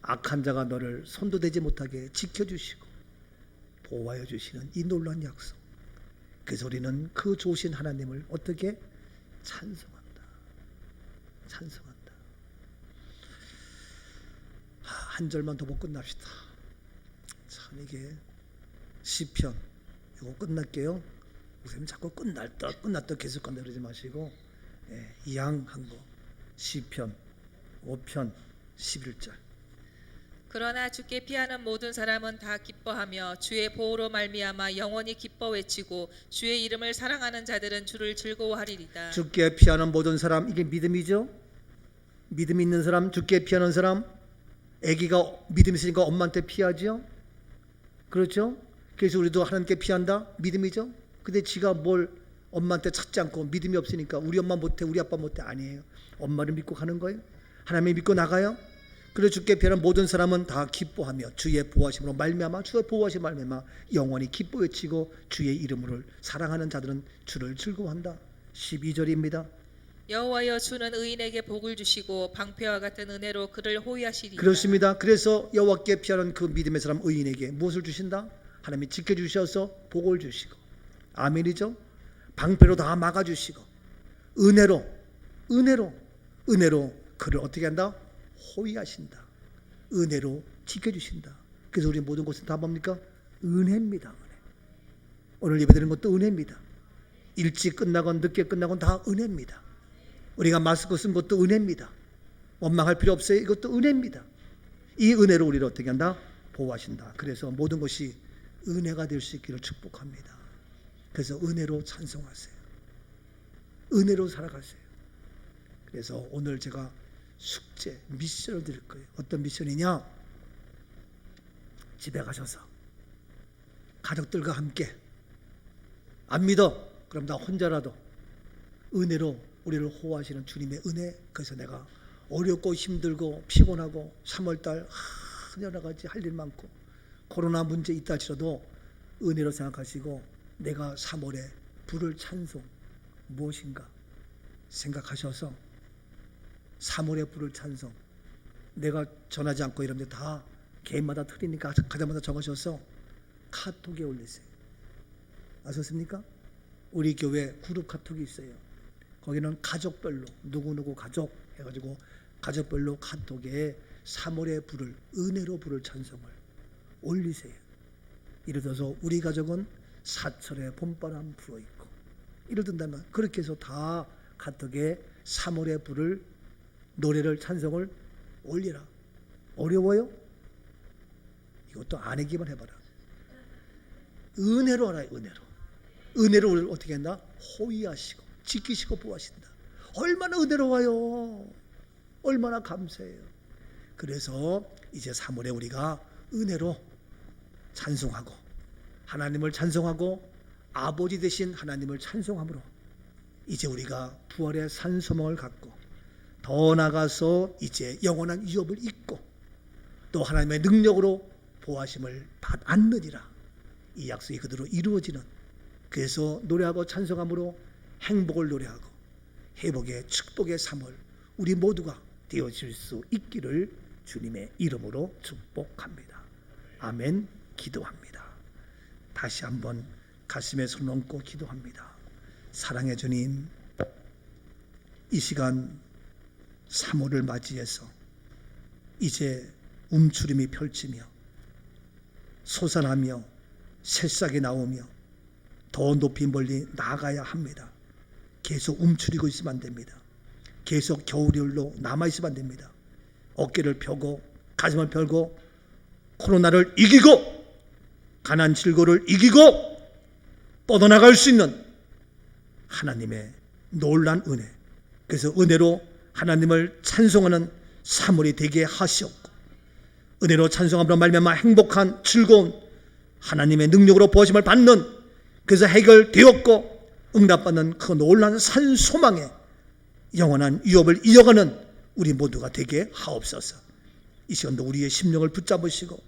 악한 자가 너를 손도 대지 못하게 지켜주시고 보호하여 주시는 이 놀라운 약속. 그래서 우리는 그 좋으신 하나님을 어떻게 찬송한다. 찬송한다. 한 절만 더 보고 끝납시다. 참 이게 시편 이거 끝날게요. 목사님 자꾸 끝났다 계속 간다 그러지 마시고, 이양한 거 시편 5편 11절. 그러나 주께 피하는 모든 사람은 다 기뻐하며 주의 보호로 말미암아 영원히 기뻐 외치고 주의 이름을 사랑하는 자들은 주를 즐거워하리이다. 주께 피하는 모든 사람, 이게 믿음이죠. 믿음 있는 사람, 주께 피하는 사람. 아기가 믿음 있으니까 엄마한테 피하죠. 그렇죠? 그래서 우리도 하나님께 피한다, 믿음이죠. 근데 지가 뭘 엄마한테 찾지 않고 믿음이 없으니까 우리 엄마 못해, 우리 아빠 못해. 아니에요. 엄마를 믿고 가는 거예요. 하나님을 믿고 나가요. 그래서 주께 피하는 모든 사람은 다 기뻐하며 주의 보호하심으로 말미암아, 주의 보호하심 말미암아 영원히 기뻐 외치고 주의 이름을 사랑하는 자들은 주를 즐거워한다. 12절입니다. 여호와여, 주는 의인에게 복을 주시고 방패와 같은 은혜로 그를 호위하시리이다. 그렇습니다. 그래서 여호와께 피하는 그 믿음의 사람 의인에게 무엇을 주신다? 하나님이 지켜주셔서 복을 주시고, 아멘이죠. 방패로 다 막아주시고 은혜로 그를 어떻게 한다? 호위하신다. 은혜로 지켜주신다. 그래서 우리 모든 것은 다 뭡니까? 은혜입니다. 은혜. 오늘 예배드리는 것도 은혜입니다. 일찍 끝나건 늦게 끝나건 다 은혜입니다. 우리가 마스크 쓴 것도 은혜입니다. 원망할 필요 없어요. 이것도 은혜입니다. 이 은혜로 우리를 어떻게 한다? 보호하신다. 그래서 모든 것이 은혜가 될 수 있기를 축복합니다. 그래서 은혜로 찬송하세요. 은혜로 살아가세요. 그래서 오늘 제가 숙제, 미션을 드릴 거예요. 어떤 미션이냐? 집에 가셔서 가족들과 함께, 안 믿어? 그럼 나 혼자라도 은혜로 우리를 호호하시는 주님의 은혜. 그래서 내가 어렵고 힘들고 피곤하고 3월달 여러 가지 할 일 많고 코로나 문제 있다 할지라도 은혜로 생각하시고, 내가 3월에 부를 찬송 무엇인가 생각하셔서 3월에 부를 찬송, 내가 전하지 않고 이런 데 다 개인마다 틀리니까 가자마자 적으셔서 카톡에 올리세요. 아셨습니까? 우리 교회 그룹 카톡이 있어요. 거기는 가족별로 누구누구 가족 해가지고 가족별로 카톡에 3월에 부를, 은혜로 부를 찬송을 올리세요. 예를 들어서 우리 가족은 사철에 봄바람 불어있고, 예를 든다면 그렇게 해서 다 카톡에 3월에 부를 노래를, 찬송을 올리라. 어려워요? 이것도 안 하기만 해봐라. 은혜로 하라. 은혜로 우리를 어떻게 한다? 호위하시고 지키시고 보호하신다. 얼마나 은혜로워요. 얼마나 감사해요. 그래서 이제 3월에 우리가 은혜로 찬송하고, 하나님을 찬송하고, 아버지 되신 하나님을 찬송함으로 이제 우리가 부활의 산소망을 갖고 더 나가서 이제 영원한 유업을 잊고 또 하나님의 능력으로 보호하심을 받느니라. 이 약속이 그대로 이루어지는, 그래서 노래하고 찬송함으로 행복을 노래하고 회복의 축복의 3월 우리 모두가 되어질 수 있기를 주님의 이름으로 축복합니다. 아멘. 기도합니다. 다시 한번 가슴에 손 얹고 기도합니다. 사랑의 주님, 이 시간 3월을 맞이해서 이제 움츠림이 펼치며 솟아나며 새싹이 나오며 더 높이 멀리 나아가야 합니다. 계속 움츠리고 있으면 안 됩니다. 계속 겨울일로 남아있으면 안 됩니다. 어깨를 펴고 가슴을 펴고 코로나를 이기고 가난 질고를 이기고 뻗어나갈 수 있는 하나님의 놀란 은혜, 그래서 은혜로 하나님을 찬송하는 사물이 되게 하시옵고 은혜로 찬송함으로 말미암아 행복한 즐거운 하나님의 능력으로 부어심을 받는 그래서 해결되었고 응답받는 그 놀라운 산소망에 영원한 유업을 이어가는 우리 모두가 되게 하옵소서. 이 시간도 우리의 심령을 붙잡으시고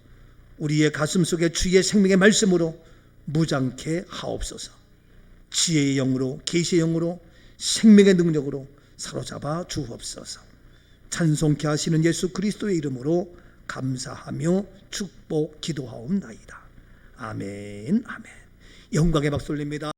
우리의 가슴 속에 주의 생명의 말씀으로 무장케 하옵소서. 지혜의 영으로 계시의 영으로 생명의 능력으로 사로잡아 주옵소서. 찬송케 하시는 예수 그리스도의 이름으로 감사하며 축복 기도하옵나이다. 아멘 아멘. 영광의 박수 올립니다.